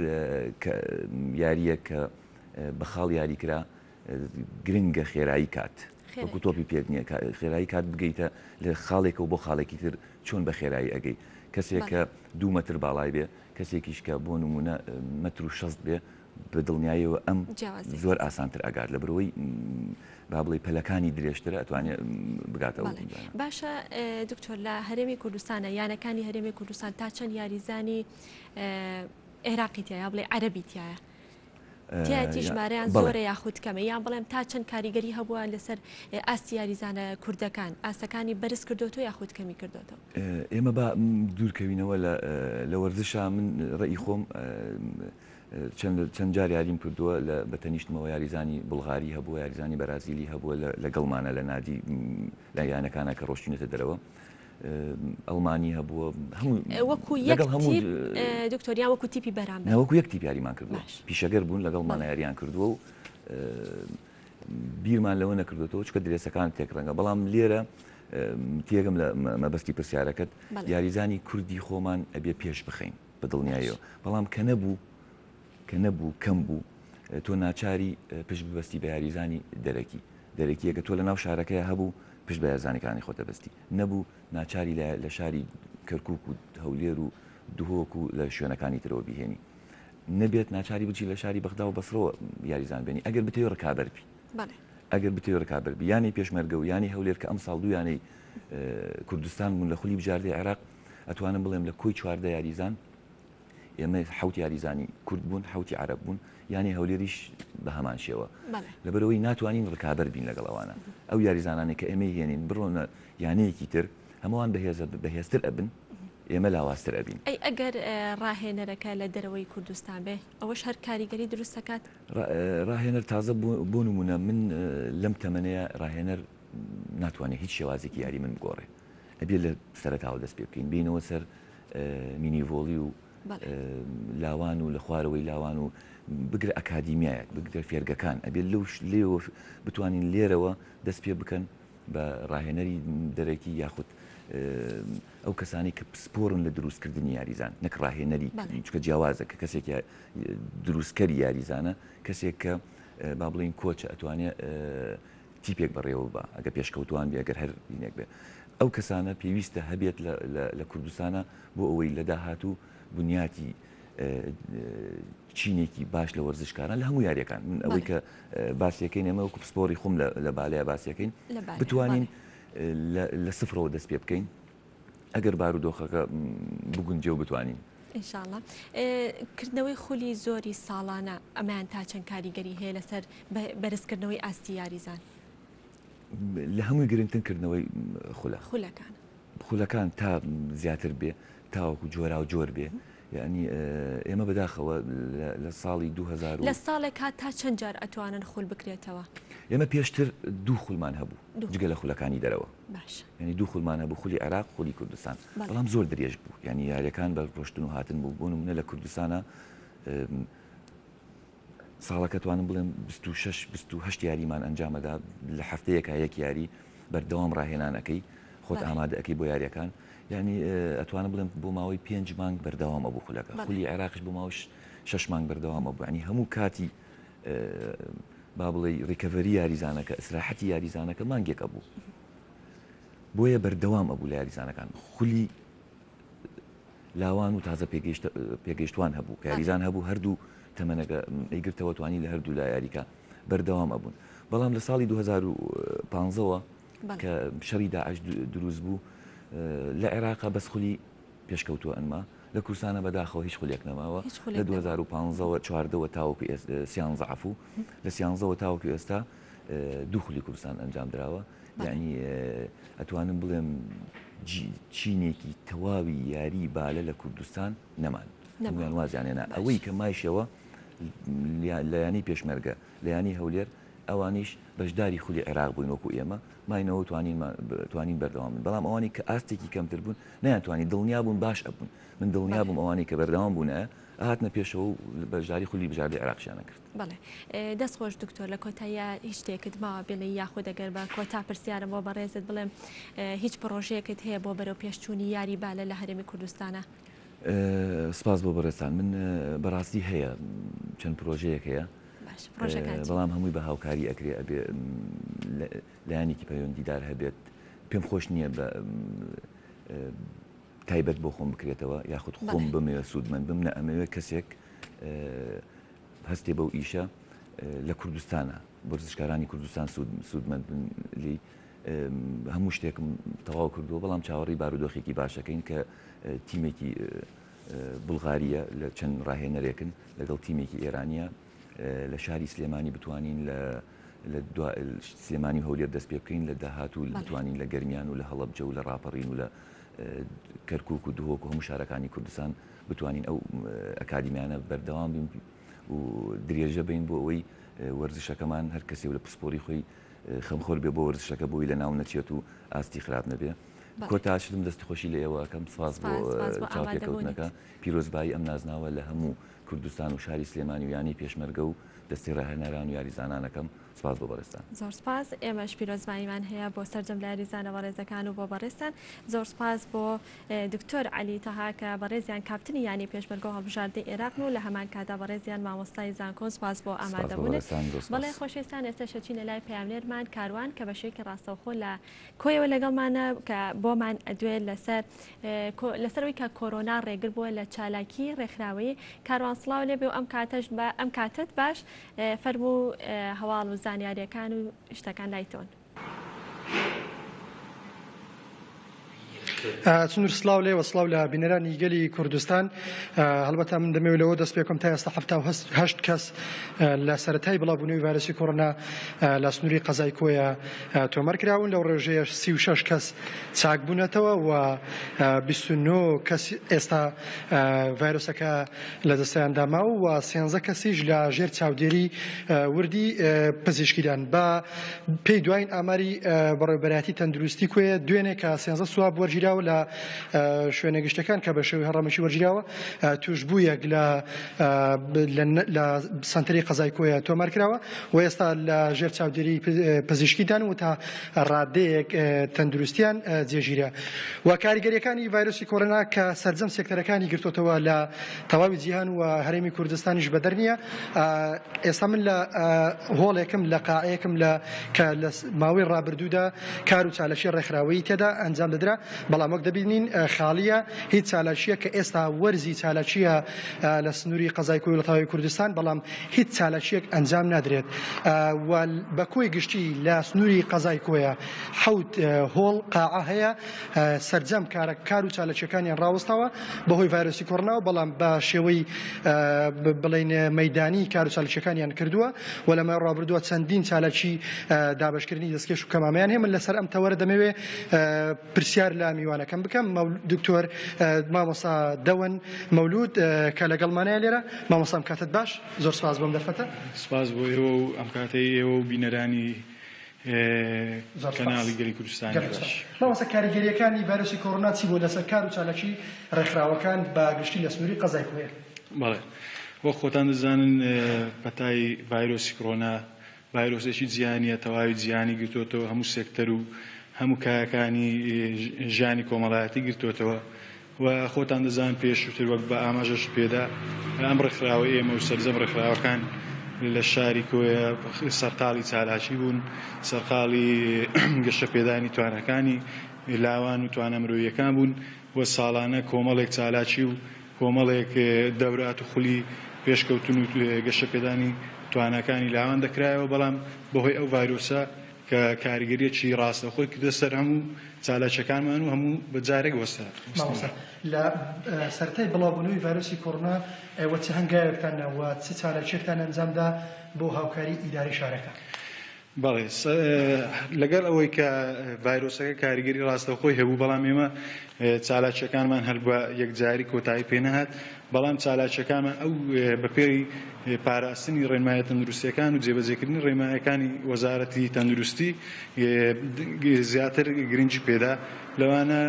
یاریە کە بە خاڵ یاری کرا گرنگە خێرایی کات وەکو تۆپی پێک نییە خێرایی کات بگەیتە لە خاڵێکە و بۆ خاڵێکی تر چۆن بە خێرایی ئەگەی کەسێک کە 2 مەتر باڵای بێ کەسێکیش کە بۆ نمونە 1.60 مەتر بێ بە دڵنیاییەوە ئەم زۆر ئاسانتر ئەگات لە بەرەوەی با بڵێ پەلەکانی درێژترە ئەتوانێت بگاتەوە. باشە دکتۆر لە هەرێمی کوردستانە یانەکانی هەرێمی کوردستان تا چەند یاریزانی عێراقی تایە بڵێ عەرەبی تایە تیاتی ژمارەیان زۆرە یاخود کەمە یان بڵێم تا چەند کاریگەری هەبووە لەسەر ئاستی یاریزانە کوردەکان ئاستەکانی بەرز کردوتەوە یاخود کەمی کردوتەوە. ئێمە با دوورکەوینەوە لە وەرزشا من ڕێی خۆم چەند جار یاریم کردووە لە بەتەنیشتمەوە یاریزانی بڵغاری هەبووە یاریزانی بەرازیلی هەبووە لەگەڵمانە لە نادی لە یانەکانە کە ڕۆشتینەتە دەرەوە ئەڵمانی هەبووە وەکو دکتۆریان وەکو تیپی بەرامبەر وەکو یەک تیپ یاریمان کردووە پیشەگەر بوون لەگەڵمانە یاریان کردووە و بیرمان لەوە نەکردوەوە چکە درێسەکان تێکڕەنگە بەڵام لێرە تێگەم لە مەبەستی پرسیارەکەت یاریزانی کوردی خۆمان ئەبێ پێش بخەین بە دڵنیاییەوە بەڵام کە نەبوو کەم بوو تۆ ناچاری پشت ببەستی بە یاریزانی دەرەکی ئەگە تۆ لە ناو شارەکەی هەبوو پشت بە یارزانەکانی خۆتە بەستی نەبوو ناچاری لە شاری کەرکووک و هەولێر و دوهۆک و لە شوێنەکانی ترەوە بیهێنی نەبێت ناچاری بچی لە شاری بەغدا و بەسڕەوە یاریزان بێنی ئەگەر بتەوێ ڕکابەربی ئەگەر بتەوێ ڕکابەربی یانی پێشمەرگە و ینی هەولێر کە ئەم ساڵ دوویانەی کوردستان بوون لە خولی بژاردەی عێراق ئەتوانم بڵێم لە کۆی 14 یاریزان ئێمە حوت یاریزانی کورد بوون حوتی عەرەب بوون ینی هەولێریش بە هەمان شێوە لەبەرەوەی ناتوانین ڕکابەر بین لەگەڵ ئەوانە ئەو یاریزانانی کە ئێمە هێنین بڕۆنە یانەیەکی تر هەمووان بەهێزتر ئەبن ئێمە لاوااستر ئەبین. ئەی ئەگەر ڕاهێنەرەکە لە دەرەوەی کوردستان بێ ئەوەش هەر کاریگەری دروست دەکات ڕاهێنەر تازە بۆ نمونە من لەم تەمەنەیە ڕاهێنەر ناتوانێت هیچ شێوازێکی یاری من بگۆڕێ ئەبێ لە سەرەتاوە دەست پێ بکەین بینەوە سەر مینیڤۆڵی و لاوان و لە خوارەوەی لاوان و بگرە ئەکادیمیایەک بگرە فێرگەکان ئەبێ لێەوە بتوانین لێرەوە دەست پێ بکەن بە ڕاهێنەری دەرەکی یاخود ئەو کەسانی کە پسپۆرن لە دروستکردنی یاریزان نەک ڕاهێنەری چکە جیاوازە کە کەسێک دروستکەری یاریزانە کەسێک کە با بڵین کۆچە ئەتوانێت تیپێک بەڕێوە بە ئەگە پێشکەوتوان بێ ئەگەر هەر لینێک بێ ئەو کەسانە پێویستە هەبێت لە کوردستانە بۆ ئەوەی لە داهاتوو بنیاتی چینێکی باش لە وەرزشکاران لە هەموو یاریەکان من ئەوەی کە باسیەکەین ئێمە وەکو پسپۆری خۆم لە بالەیە باسیەکەین بتوانین لە سفرەوە دەست پێ بکەین ئەگەر بارودۆخەکە بگونجێ و بتوانین ئینشاءڵڵا کردنەوەی خولی زۆری ساڵانە ئەمان تا چەند کاریگەری هەیە لەسەر بەرزکردنەوەی ئاستی یاریزان لە هەمووی گرنگترکردنەوەی خولەکان تا زیاتر بێ تاوەکو جۆرا و جۆر بێ یعنی ئێمە بەداخەوە لە ساڵی 2000 لە ساڵێک هات تا چەند جار ئەتوانن خول بکرێتەوە ئێمە پێشتر 2 خولمان هەبوو جگە لە خولەکانی دەرەوە ینی 2 خولمان هەبوو خولی عێراق خولی کوردستان بەڵام زۆر درێژ بوو ینی یاریەکان بە ڕۆشتن و هاتن بوو بۆ نمونە لە کوردستانە ساڵەکە توانم بڵێم 26 یاریمان ئەنجامەدا لە هەفتەیەکە یەک یاری بەردەوام ڕاهێنانەکەی خۆت ئامادە ئەەکەی بۆ یاریەکان ینی ئەتوانم بڵێم بۆ ماوەی 5 مانگ بەردەوامە بوو خولەکە خولی عێراقش بۆ ماوەی 6 مانگ بەردەوامە بوو ینی هەموو کاتی با بڵێ ڕیکەڤەری یاریزانەکە ئیسراحەتی یاریزانەکە مانگێکە بوو بۆیە بەردەوام ئەبوو لە یاریزانەکان خولی لاوان و تازە پێگەیشتوان هەبوو کە یاریزان هەبوو هەردوو تەمەنەکە ئەیگرتەوە توانی لە هەردوو لا یاریکە بەردەوام ئەبوون. بەڵام لە ساڵی 2015ەوە کە شەڕی داعش دروست بوو لە عێراقا بەس خولی پێشکەوتووە ئەنما لە کوردستانە بەداخەوە هیچ خولێک نەماوە لە 2015ەوە چواردەوە تاوەکو سیانزە عەفوو لە سیانزەوە تاوەکو ئێستا دوو خولی کوردستان ئەنجام درراوە. یعنی ئەتوانم بڵێم چینێکی تەواوی یاری بالە لە کوردستان نەمان هەمویان وازیانێنە ئەوەی کە مایشەوە لە ینی پێشمەرگە لە ینی هەولێر ئەوانیش بەشداری خولی عێراق بووین وەکو ئێمە ماینەوە توانین بەردەوام بن. بەڵام ئەوانی کە ئاستێکی کەمتر بوون نەیانتوانی دڵنیا بوون باش ئەبوون. من دڵنیا بووم ئەوانی کە بەردەوام بوونە هاتنە پێشەوە و بەشداری خولی بژاردەی عێراقیانە کرد. بەڵێ دەست خۆش دکتۆر لە کۆتاییە هیچ شتێکت ماوە بڵێ یاخود ئەگەر بە کۆتا پرسیارم بۆ بەڕێزت بڵێم هیچ پرۆژەیەکت هەیە بۆ بەرەو پێشچوونی یاری بالە لە هەرێمی کوردستانە؟ سپاس بۆ بەڕێستان من بەڕاستی هەیە چەند پرۆژەیەک هەیە بەڵام هەمووی بە هاوکاری ئەکرێ ئەبێ لایەنێکی پەیوەندیدار هەبێت پێم خۆش نییە بە تایبەت بۆ خۆم بکرێتەوە یاخود خۆم بمەوە سوودمەند بم ئەمەوێت کەسێک هەستێ بەو ئیشە لە کوردستانە وەرزشکارانی کوردستان سوودمەند لی هەموو شتێکم تەواو کردووە بەڵام چاوەڕی بارودۆخێکی باشەکەین کە تیمێکی بڵغاریە لە چەند ڕاهێنەرێکن لەگەڵ تیمێکی ئێرانیە لە شاری سلێمانی بتوانین لە سلێمانی هەولێر دەست پێ بکەین لە داهاتوو بتوانین لە گەرمیان و لە هەڵەبجە و لە ڕاپەڕین و لە کەرکووک و دوهۆک و هەموو شارەکانی کوردستان بتوانین ئەو ئەکادیمیانە بەردەوام بین و درێژە بین بۆ ئەوەی وەرزشەکەمان هەر کەسێ لە پسپۆری خۆی خەمخۆر بێ بۆ وەرزشەکە بۆی لە ناو نەچێت و ئاستی خراپ نەبێ. کۆتاشتم دەستخۆشی لە ئێوەکەم سپاس بۆ چاوپێکەوتنەکە پیرۆزبایی ئەم نازناوە لە هەموو کوردستان و شاری سلێمانی و یانی پێشمەرگە و دەستی ڕاهێنەران و یاریزانانەکەم سپاس بۆ بەڕێستان. زۆر سپاس ئێمەش پیرۆزبانیمان هەیە بۆ سەرجەم لە یاریزانەوە ڕێزەکان و بۆ بەڕێستان. زۆر سپاس بۆ دکتۆر عەلی تەها کە بەڕێزیان کاپتنی یانی پێشمەرگە و هەڵبژاردەی عێراقن و لە هەمان کاتا بەڕێزیان مامۆستای زانکۆ سپاس بۆ ئامادەبوونت. بەڵێ خۆشەویستان ئێستا شەچینە لای پەیامنێرمان کاروان کە بەشێکی ڕاستەوخۆ لە کۆیەوە لەگەڵمانە کە بۆمان ئەدوێت لەسەرەوەی کە کۆرۆنا ڕێگر بووە لە چالاکی ڕێکخراوەیی کاروان سڵاو لێبێ و ئەم کاتت باش فەرموو هەواڵ و زانیاریەکان و شتەکان لایتۆن. چنوور سلااو لێ وەسلااو لە بینەرانی گەلی کوردستان هەڵبەتە من دەمەوێت لەوە دەست پێکم تا ئێستا 78 کەس لە سەرەتای بڵاوبوونەوەی ڤایرۆسی کۆڕۆنا لە سنووری قەزای کۆیە تۆمەر کراون لەو ڕێژەیە 36 کەس چاک بوونەتەوە و 29 کەس ئێستا ڤایرۆسەکە لە دەستیاندا ماوە و 13 کەسیش لە ژێر چاودێری وردی پزیشکیدان بە پێی دوایین ئاماری بەڕێوەبەرایەتی تەندروستی کۆیە دوێنێ کە 13 سواب وەرگیراوە لە شوێنە گشتەکان کە بە شێوەی هەڕەمەشی وەرگیراوە توشببوویەک لە سنتەری قەزای کۆیە تۆمار کراوە و ئێستا لە ژێر چاودێری پزیشکیدان و تا ڕادەیەک تەندروستیان جێژیرە و کاریگەریەکانی ڤایرۆسی کۆڕۆنا کە سەرجەم سێکتەرەکانی گرتوتەوە لە تەواوی جیهان و هەرێمی کوردستانیش بەدەر نییە. ئێستا من لە هۆڵێکم لە قاعەیەکم کە لە ماوەی ڕابردوودا کار و چالەشی ڕێکخراوەیی تێدا ئەنجام دەدرا بەڵام وەک دەبینین خاڵیە هیچ چالاکیە کە ئێستا وەرزی چالاکیە لە سنووری قەزای کۆی وڵاتاوی کوردستان بەڵام هیچ چالاکیەک ئەنجام نادرێت بە کۆی گشتی لە سنووری قەزای کۆیە حەوت هۆڵ قاعە هەیە سەرجەم کار و چالەکیەکانیان ڕاوەستاوە بەهۆی ڤایرۆسی کۆڕۆنا بەڵام بە شێوەی بڵێن مەیدانی کار و چالەکیەکانیان کردووە و لەمە ڕابردووە چەندین چالاکی دابشکردنی دەستکێش و کەمامیان هەیە. من لەسەر ئەم تەوەرە دەمەوێ پرسیار لە میوانەکەم بکەم دکتۆر مامۆستا دەون مەولود کە لەگەڵمانەیە لێرە مامۆستام کاتت باش زۆر سپاس بۆم دەرفەتە. سپاس بۆ ئێوە و ئەم کاتەی ئێوە و بینەرانی کەناڵی گەلی کوردستانی باش. مامۆستا کاریگەریەکانی ڤایرۆسی کۆڕۆنا چی بۆ لەسەر کار و چالاکی ڕێکخراوەکان بە گشتی لە سنووری قەزای کۆیە؟ بەڵێ وەک خۆتان دەزانن پەتای ڤایرۆسی کۆڕۆنا ڤایرۆسێکی جیهانیە تەواوی جیهانی گرتوتەوە هەموو سێکتەر و هەموو کایەکانی ژیانی کۆمەڵایەتی گرتوتەوە و خۆتان دەزان پێشووتر وەک بە ئاماژەش پێدا ئەم ڕێکخراوە ئێمە و سەرجەم ڕێکخراوەکان لە شاری کۆیە سەرقاڵی چالاکی بوون سەرقاڵی گەشەپێدانی توانەکانی لاوان و توانە مرۆییەکان بوون و ساڵانە کۆمەڵێک چالاکی و کۆمەڵێک دەورات و خولی پێشکەوتن و گەشەپێدانی توانەکانی لاوان دەکرایەوە بەڵام بەهۆی ئەو ڤایرۆسە کە کاریگەریەکی ڕاستەخۆی کردە سەر هەموو چالاکیەکانمان و هەموو بەجارێک وەستا لە سەرەتای بڵاوبوونەوەی ڤایرۆسی کۆڕۆنا ئێوە چ هەنگاوێکتانەوە چ چالاکیەکتان ئەنجامدا بۆ هاوکاری ئیداری شارەکە؟ بەڵێ لەگەڵ ئەوەی کە ڤایرۆسەکە کاریگەری ڕاستەخۆی هەبوو بەڵام ئێمە چالاکیەکانمان هەر بە یەکجاری کۆتایی پێ نەهات بەڵام چالاکیەکانمان ئەو بەپێی پاراستنی ڕێنمایە تەندروستیەکان و جێبەجێکردنی ڕێنمایەکانی وەزارەتی تەندروستی زیاتر گرنگی پێدا لەوانە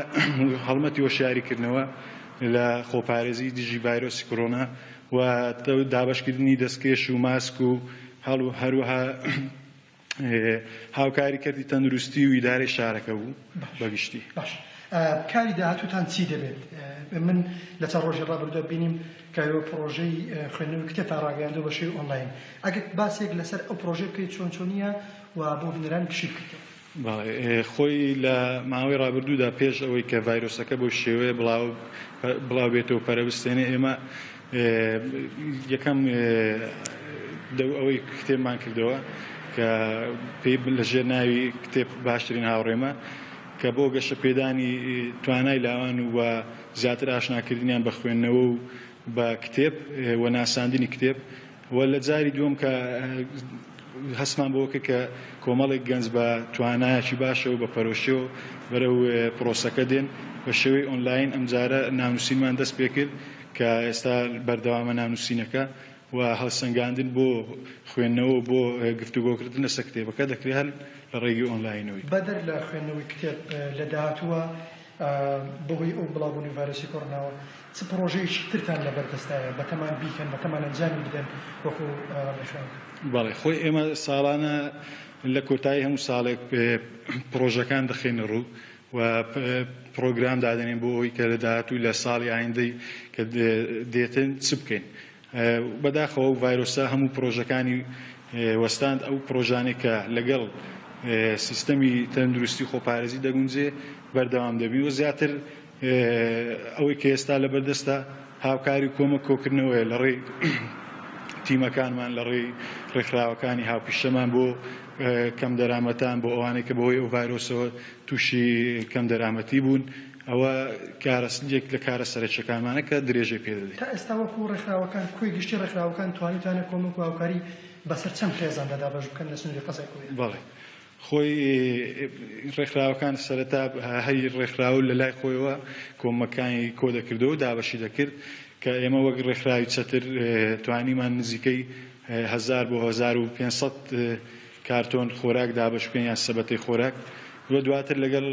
هەڵمەتی هۆشیاریکردنەوە لە خۆپارێزی دژی ڤایرۆسی کۆڕۆنا و دابەشکردنی دەستکێش و ماسک و هەروەها هاوکاری کردی تەندروستی و ئیدارەی شارەکە بوو بەگشتی. کاری داهاتوتان چی دەبێت؟ من لە چەند ڕۆژی ڕابردووە بینیم کە پرۆژەی خوێندنەوەی کتێبتان ڕاگەیاندووە بە شێوەی ئۆنلاین. ئەگەر باسێک لەسەر ئەو پرۆژە بکەیت چۆنیە و بۆ بینەران گشت بکەیت. خۆی لە ماوەی ڕابردوودا پێش ئەوەی کە ڤایرۆسەکە بۆ شێوەیە بڵاو بێتەوە پەرەبستێنێ ئێمە یەکەم ئەوەی کتێبمان کردەوە کە پێی لەژێر ناوی کتێب باشترین هاوڕێمە کە بۆ گەشە پێدانی توانای لاوان و زیاتر ئاشناکردنیان بە خوێندنەوە و بە کتێب و ناساندنی کتێب و لە جاری دووەم کە هەستمان بۆکە کە کۆمەڵێک گەنج بە توانایەکی باشە و بە پەرۆشیەوە بەرەو پرۆسەکە دێن بە شێوەی ئۆنلاین ئەمجارە ناونووسینمان دەست پێ کرد کە ئێستا بەردەوامە ناونووسینەکە و هەڵسەنگاندن بۆ خوێندنەوە بۆ گفتوگۆکردن لەسەر کتێبەکە دەکرێت هەر لە ڕێگەی ئۆنلاینەوەی. بەدەر لە خوێندنەوەی کتێب لە داهاتووە بۆی ئەو بڵاوبوونی ڤایرۆسی کۆڕۆناوە چ پرۆژەیەکی ترتان لەبەردەستایە بەتەمان بیکەن بەتەمان ئەنجامی بدەن وەکو ڕێشان؟ بەڵێ خۆی ئێمە ساڵانە لە کۆتایی هەموو ساڵێک پرۆژەکان دەخێنە ڕوو و پرۆگرام دادەنێن بۆ ئەوی کە لە داهاتوو لە ساڵی ئایندەی کە دێتن چ بکەین. بەداخەوە ڤایرۆسە هەموو پرۆژەکانی وەستاند ئەو پرۆژانێک کە لەگەڵ سیستەمی تەندروستی خۆپارێزی دەگونجێ بەردەوام دەبی و زیاتر ئەوەی کە ئێستا لەبەردەستە هاوکاری کۆمەک کۆکردنەوەیە لە ڕێی تیمەکانمان لە ڕێی ڕێکخراوەکانی هاوپیشەمان بۆ کەم دەرامەتان بۆ ئەوانەی کە بەهۆی ئەو ڤایرۆسەوە تووشی کەم دەرامەتی بوون ئەوە یەک لە کارە سەرچەکانمانە کە درێژەی پێدەدەین. تا ئێستا وەکو ڕێکخراوەکان کوێی گشتی ڕێکخراوەکان توانیتانە کۆمەک و هاوکاری بەسەر چەند خێزان دەدا بەش بکەن لە سنووری قەزای کوێ؟ بەڵێ خۆی ڕێکخراوەکان سەرەتا هەی ڕێکخراو لە لای خۆیەوە کۆمەکانی کۆ دەکردەوە و دابەشی دەکرد کە ئێمە وەک ڕێکخراوی چەتر توانیمان نزیکەی 1000 بۆ 1500 کارتۆن خۆراک دابەش بکەین یان سەبەتەی خۆراک و دواتر لەگەڵ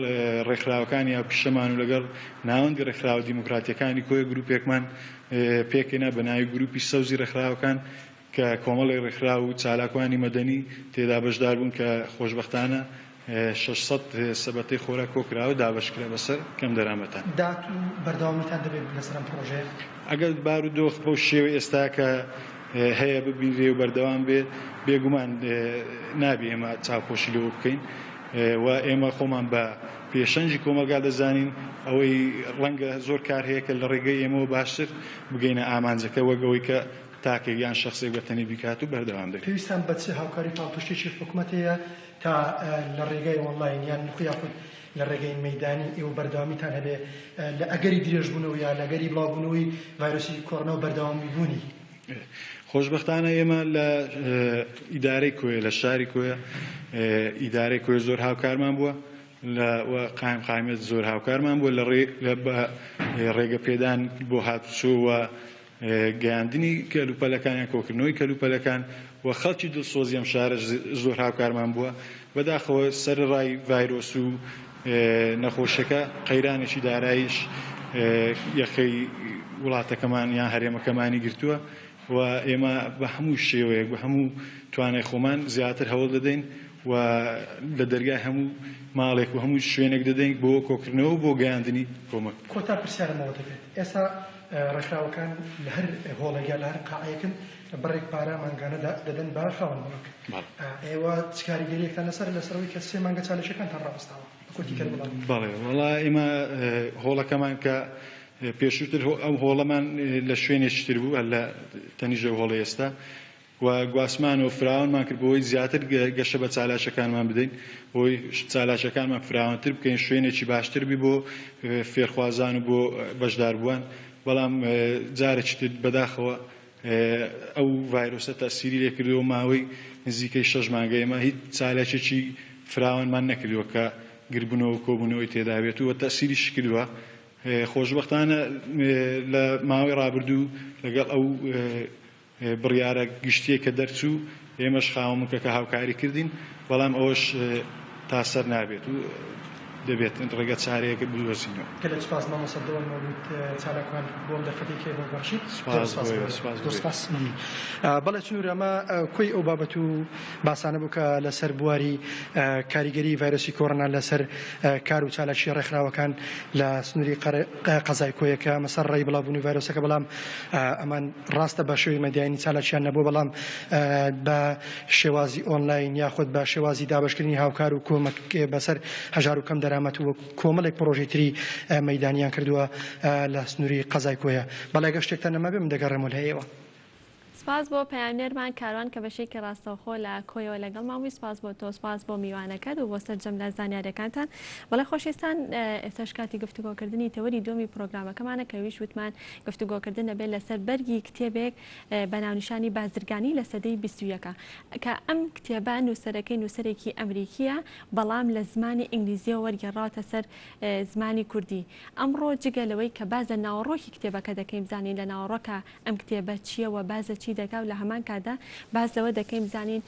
ڕێکخراوەکانی یا پیشەمان و لەگەڵ ناوەندی ڕێکخراوە دیموکراتیەکانی کۆی گروپێکمان پێکەینە بە ناوی گروپی سەوزی ڕێکخراوەکان کە کۆمەڵی ڕێکخراو و چالاکوانی مەدەنی تێدا بەشدار بوون کە خۆشبەختانە 600 سەبەتەی خۆراک کۆکراوە دابەشکرا بەسەر کەم دەرامەتان. دات و بەردەوامیتان دەبێت لەسەر ئەم پرۆژەیە؟ ئەگەر بارودۆخ بەو شێوەی ئێستا کە هەیە ببینرێ و بەردەوام بێت بێگومان نابێ ئێمە چاوپۆشی لەوە بکەین و ئێمە خۆمان بە پێشەنجی کۆمەلگا دەزانین ئەوەی ڕەنگە زۆر کار هەیە کە لە ڕێگەی ئێمەوە باشتر بگەینە ئامانجەکە وەگەوەی کە تاکێک یان شخصێک بەتەنی بیکات و بەردەوام دەبێت. پێویستان بە چ هاوکاری پاڵپشتێکی حکوومەتەیە تا لە ڕێگای ئۆنلاین یان یاخود لە ڕێگەی مەیدانی ئێوە بەردەوامیتان هەبێ لە ئەگەری درێژبوونەوە یا لەگەری بڵاوبوونەوەی ڤایرۆسی کۆڕۆنا بەردەوامی بوونی؟ خۆشبەختانە ئێمە لە ئیدارەی کوێ لە شاری کوێ ئیدارەی کوێ زۆر هاوکارمان بووە قایمێت زۆر هاوکارمان بووە لە ڕێگە پێدان بۆ هاتوچۆ و گەیاندنی کەلوپەلەکانیان کۆکردنەوەی کەلوپەلەکان و خەڵکی دڵسۆزی ئەم شارە زۆر هاوکارمان بووە بەداخەوە سەرڕای ڤایرۆس و نەخۆشەکە قەیرانێکی داراییش یەخەی وڵاتەکەمان یان هەرێمەکەمانی گرتووە و ئێمە بە هەموو شێوەیەک بە هەموو توانای خۆمان زیاتر هەوڵ دەدەین و لە دەرگای هەموو ماڵێک و هەموو شوێنێک دەدەین بۆ کۆکردنەوە بۆ گەیاندنی کۆمەک. کۆتا پرسیارەمەوە دەبێت ئێستا ڕێکخراوەکان لە هەر هۆڵێکە لە هەر قاعەیەکن بڕێک پارە مانگانە دەدەن بە خاوەن بڵک. ئێوە چ کاریگەریەکتان لەسەرەوەی کە 3 مانگە چالشەکانتان ڕاوەستاوە بەکوتی کە بڵام؟ بەڵێ وەڵا ئێمە هۆڵەکەمان کە پێشووتر ئەم هۆڵەمان لە شوێنێکی تر بوو لە تەنیژە هۆڵی ئێستا و گواسمان و فراوانمان کرد بۆی زیاتر گەشە بە چالاکیەکانمان بدەین بۆی چالاکیەکانمان فراوانتر بکەین شوێنێکی باشتر بی بۆ فێرخوازان و بۆ بەشداربووان بەڵام جارێکی تر بەداخەوە ئەو ڤایرۆسە تەسیری لێ کردەوە ماوەی نزیکەی 6 مانگە ئێمە هیچ چالاکێکی فراوانمان نەکردووە کە گربوونەوە و کۆبوونەوەی تێدا بێت و تەسیریش کردووە خۆشبەختانە لە ماوەی ڕابردوو لەگەڵ ئەو بڕیارە گشتیە کە دەرچوو ئێمەش خاوەمکەکە هاوکاری کردین بەڵام ئەوەش تا سەر نابێت و دەبێت ڕێگە چارەیەکە بدوەسینەوە کە لە سپاس مامۆسەدەوە چالاکمان بۆم دەفەتێکی بەبەخشیت بەڵێ چنوور ئەمە کۆی ئەو بابەت و باسانە بوو کە لەسەر بواری کاریگەری ڤایرۆسی کۆڕۆنا لەسەر کار و چالاکی ڕێکخراوەکان لە سنووری قەزای کۆیەکە مەسەر ڕێی بڵاوبوونی ڤایرۆسەکە بەڵام ئەمان ڕاستە بە شێوەی مەدیانی چالاکیان نەبوو بەڵام بە شێوازی ئۆنلاین یاخود بە شێوازی دابشکردنی هاوکار و کۆمەک بەسەر هەژار و کەم دەرامەت و کۆمەڵێک پرۆژەی تری مەیدانیان کردووە لە سنووری قەزای کۆیە بەڵای گەشتێکتان نەما بێ من دەگەڕێمەوە لە هەیەوە سپاس بۆ پەیامنێرمان کاروان کە بەشێکی ڕاستەوخۆ لە کۆیەوە لەگەڵ ماوەی سپاس بۆ تۆ سپاس بۆ میوانەکەت و بۆ سەرجەم لە زانیاریەکانتان بەڵێ خۆشویستان ئێستاش کاتی گفتوگۆکردنی تەوەری دومی پرۆگرامەکەمانە کە ویش وتمان گفتوگۆکردن دەبێت لەسەر بەرگی کتێبێک بە ناونیشانی بازرگانی لە سەدەی 21 کە ئەم کتێبە نووسەرەکەی نووسەرێکی ئەمریکیە بەڵام لە زمانی ئینگلیزیەوە وەرگێڕاوەتە سەر زمانی کوردی ئەمڕۆ جگە لەوەی کە بازە ناوەڕۆکی کتێبەکە دەکەین بزانین لە ناوەڕۆکە ئەم کتێبە چییە و بازە چی دەکا و لە هەمان کادا باز لەوە دەکەین بزانین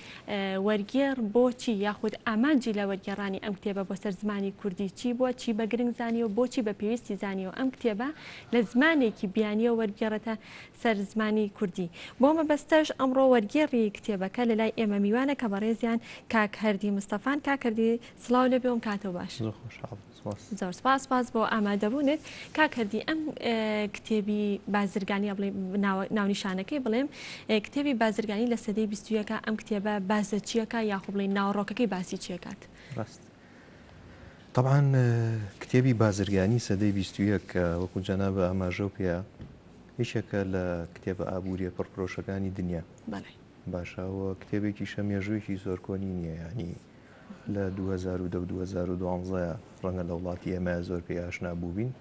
وەرگێڕ بۆچی یاخود ئامانجی لە وەرگێڕانی ئەم کتێبە بۆ سەر زمانی کوردی چی بووە چی بە گرنگ زانی و بۆچی بە پێویستی زانی و ئەم کتێبە لە زمانێکی بیانیە وەرگێڕێتە سەر زمانی کوردی بۆ مەبەستەش ئەمڕۆ وەرگێڕی کتێبەکە لە لای ئێمە میوانە کە بەڕێزیان کاک هەردی مستەفان کاک هەردی سڵاو لێ بێوم کاتەوە باش زۆر سپاس بۆ ئامادەبوونت کاک هەردی ئەم کتێبی بازرگانی ناونیشانەکەی بڵێم کتێبی بازرگانی لە سەدەی 21 ئەم کتێبە بازە چیەکە یاخۆ بڵێن ناوەڕۆکەکەی باسی چیەکات طبعا کتێبی بازرگانی سەدەی 21 کە وەکو جەنابە ئاماژە پێە هیچێکە لە کتێبە ئابوووریە پڕپرۆشەکانی دنیا باشەوە کتێبێکی شەمێژوویەکی زۆر کۆنی نییە ینی لە 2012 ڕەنگە لە وڵاتی ئێمە زۆر پێ ئاشنا بووبین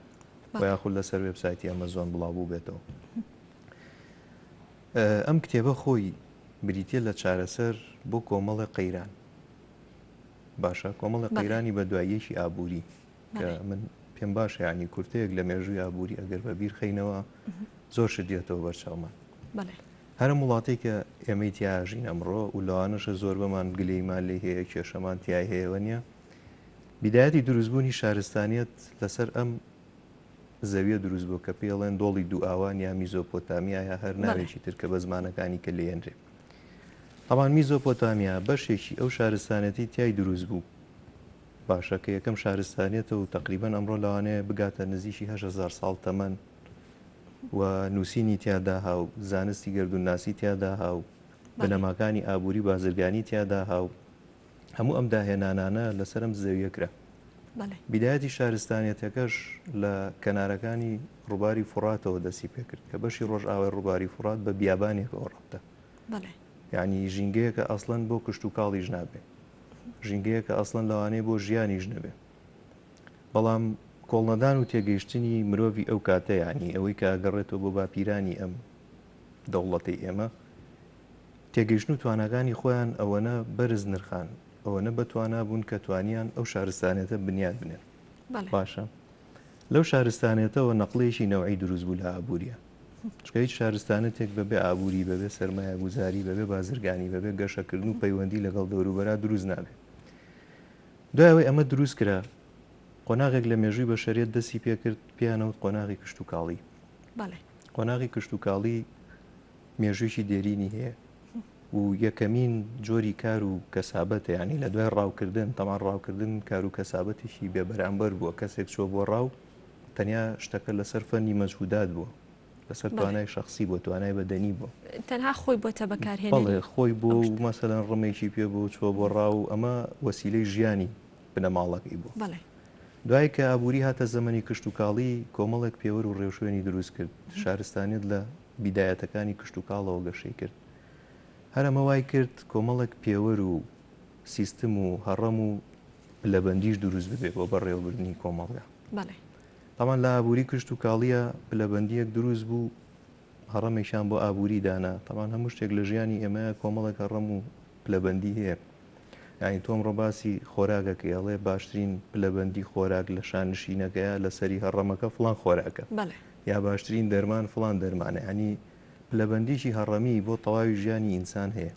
و یاخود لەسەر وێبسایتی ئەمەزۆن بڵاوبوو بێتەوە ئەم کتێبە خۆی بریتە لە چارەسەر بۆ کۆمەڵی قەیران باشە کۆمەڵی قەیرانی بە دواییەکی ئابووری کە من پێم باشە ینی کورتەیەک لە مێژووی ئابووری ئەگەر بە بیر خەینەوە زۆر شدێتەوە بەرچاومان هەرم وڵاتی کە ئێمەی تیاژین ئەمڕۆ و لەوانەشە زۆر بەمان گلەیمان لێ هەیە کێشەمان تیای هەیەوە نیە بیدایەتی دروستبوونی شارستانیەت لەسەر ئەم زەویە دروست بوو کە پێڵێن دۆڵی دوو ئاوان یا میزۆپۆتامیا یا هەر ناوێکی تر کە بە زمانەکانی کە لێنرێ ئەوان میزۆپۆتامیا بەشێکی ئەو شارستانەتی تیای دروست بوو باشە کە یەکەم شارستانێتە و تقریبان ئەمڕۆ لەوانەیە بگاتە نزیکی 8,000 ساڵ تەمەن و نووسینی تیادا هاو زانستی گەردونناسی تیادا هاو بنەماکانی ئابووری بازرگانی تیادا هاو هەموو ئەم داهێنانانە لەسەرم زەویەکرا بیدایەتی شارستانیەتەکەش لە کەنارەکانی ڕووباری فوراتەوە دەستی پێکرد کە بەشی ڕۆژئاوای ڕووباری فورات بە بیابانێکەوە ڕەبتە یعنی ژینگەیە کە ئەسڵەن بۆ کشت و کاڵیش نابێ ژینگەیە کە ئەسڵەن لەوانەیە بۆ ژیانیش نەبێ بەڵام کۆڵنەدان و تێگەیشتنی مرۆڤی ئەو کاتە ینی ئەوەی کە ئەگەڕێتەوە بۆ باپیرانی ئەم دەوڵەتی ئێمە تێگەیشتن و توانەکانی خۆیان ئەوەنە بەرز نرخان ئەوەنە بەتوانە بوون کە توانیان ئەو شارستانێتە بنیاد بنێن باشە لەو شارستانێتەوە نەقلێکی نەوعی دروست بوو لە ئابووریە چکە هیچ شارستانەتێک بەبێ ئابووری بەبێ سەرمایە گوزاری بەبێ بازرگانی بەبێ گەشەکردن و پەیوەندی لەگەڵ دەوروبەرا دروست نابێت دوایەوەی ئەمە دروست کرا قۆناغێک لە مێژووی بەشەریەت دەستی پێکرد پیانەوت قۆناغی کشت و کاڵی قۆناغی کشت و کاڵی مێژوویکی دێرینی هەیە و یەکەمین جۆری کار و کەسابەتە ینی لە دوای ڕاوکردن تەمان ڕاوکردن کار و کەسابەتێکی بێبەرامبەر بووە کەسێک چۆ بۆ ڕاو تەنیا شتەکە لەسەر فەنی مەجهودات بووە لەسەر توانای شخصی بۆ توانای بەدەنی بوو تەنها خۆی بۆتە بەکارهێنەری خۆی بۆ مەسەلەن ڕمێکی پێ بۆ چۆ بۆ ڕاو ئەمە وەسیلەی ژیانی بنەماڵەکەی بوو دوای کە ئابووری هاتە زەمەنی کشت و کاڵی کۆمەڵێک پێوەر و ڕێوشوێنی دروست کرد شارستانیت لە بیدایەتەکانی کشت و کاڵەوە گەشەی کرد هەرەمە وای کرد کۆمەڵێک پێوەر و سیستم و هەڕەم و پلەبەندیش دروست ببێ بۆ بەڕێوەبردننی کۆمەڵگە. تامان لە ئابووری کشت و کاڵیە پلەبەندیەک دروست بوو هەڕەمێکیان بۆ ئابووری دانا تامان هەموو شتێک لە ژیانی ئێمە کۆمەڵێک هەڕەم و پلەبەندی هەیە. یانی تۆم ڕۆباسی خۆراگەکە ئەڵێ باشترین پلەبەندی خۆراک لە شانشینەکەیە لەسەری هەڕەمەکە فڵان خۆراکە یا باشترین دەرمان فڵان دەرمانە ینی پلەبەندیشی هەڕەمی بۆ تەواوی ژیانی ئینسان هەیە.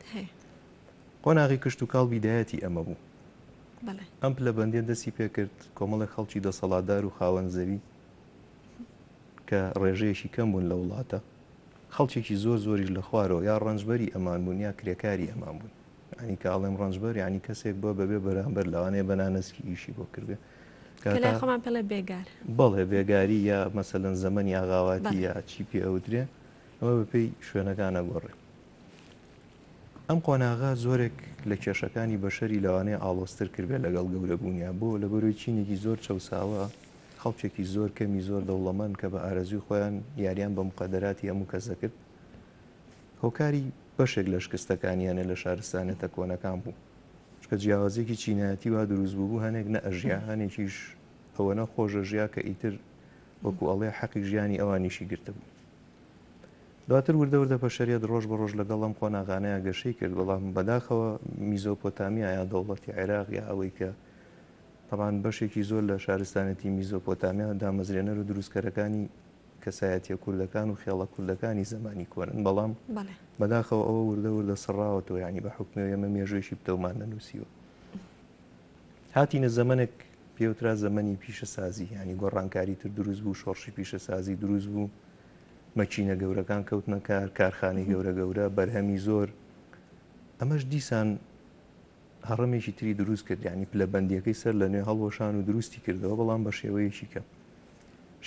قۆناغی کشت و کاڵ بیدایەتی ئەمە بوو. ئەم پلەبەندیە دەستی پێکرد کۆمەڵێک خەڵکی دەسەڵاتدار و خاوەن زەوی کە ڕێژەیەشی کەم بوون لە وڵاتە خەڵکێکی زۆر زۆریش لە خوارەوە یا ڕەنجبەری ئەمان بوون یا کرێکاری ئەمان بوون. ینی کاڵێم ڕەنجبەر ینی کەسێک بۆ بەبێ بەرامبەر لەوانەیە بەنانەسکی ئیشی بۆ کردێ خۆمان پێڵێ بێگار بەڵێ بێگاری یا مەسەلەن زەمەنی ئاغاواتی یا چی پێ ئەودرێ ئەوە بەپێی شوێنەکانە گۆڕێ. ئەم قۆناغا زۆرێک لە کێشەکانی بەشەری لەوانەیە ئاڵۆستر کردێ لەگەڵ گەورەبوونیە بۆ لە بەرۆی چینێکی زۆر چەساوە خەڵکێکی زۆر کەمی زۆر دەوڵەمەند کە بە ئارەزوی خۆیان یاریان بە مقەدەراتی هەموو کەسە کرد هۆکاری بەشێک لە شکستەکانیانە لە شارستانێتە کۆنەکان بوو چکە جیاوازێکی چینایەتی وا دروست بوو هەنێک نە ئەژیا هەنێکیش ئەوەنە خۆشە ژیا کە ئیتر وەکو ئەڵێ حەقی ژیانی ئەوانیشی گرتە بوو. دواتر وردە پەشەریەت ڕۆژ بە ڕۆژ لەگەڵ ئەم قۆناغانەیە گەشەی کرد بەڵام بەداخەوە میزۆپۆتامیا یا دەوڵەتی عێراق یا ئەوەی کە تەمان بەشێکی زۆر لە شارستانەتی میزۆپۆتامیا دامەزرێنەر و دروستکەرەکانی کەسایەتیە کوردەکان و خێڵە کوردەکانی زمانی کۆنن بەڵام بەداخەوە ئەوە وردە سڕاوەتەوە ینی بە حکمەوە ئێمە مێژوێشی پتەومان نەنووسیوە. هاتینە زەمنێک پێوترا زەمەنی پیشەسازی ینی گۆڕانکاری تر دروست بوو شۆڕشی پیشەسازی دروست بوو مەچینە گەورەکان کەوتنە کار کارخانەی گەورە بەرهەمی زۆر ئەمەش دیسان هەڕەمێکی تری دروست کرد ینی پلەبەندیەکەی سەر لە نوێ هەڵوەشان و دروستی کردەوە بەڵام بە شێوەیەکی کەم.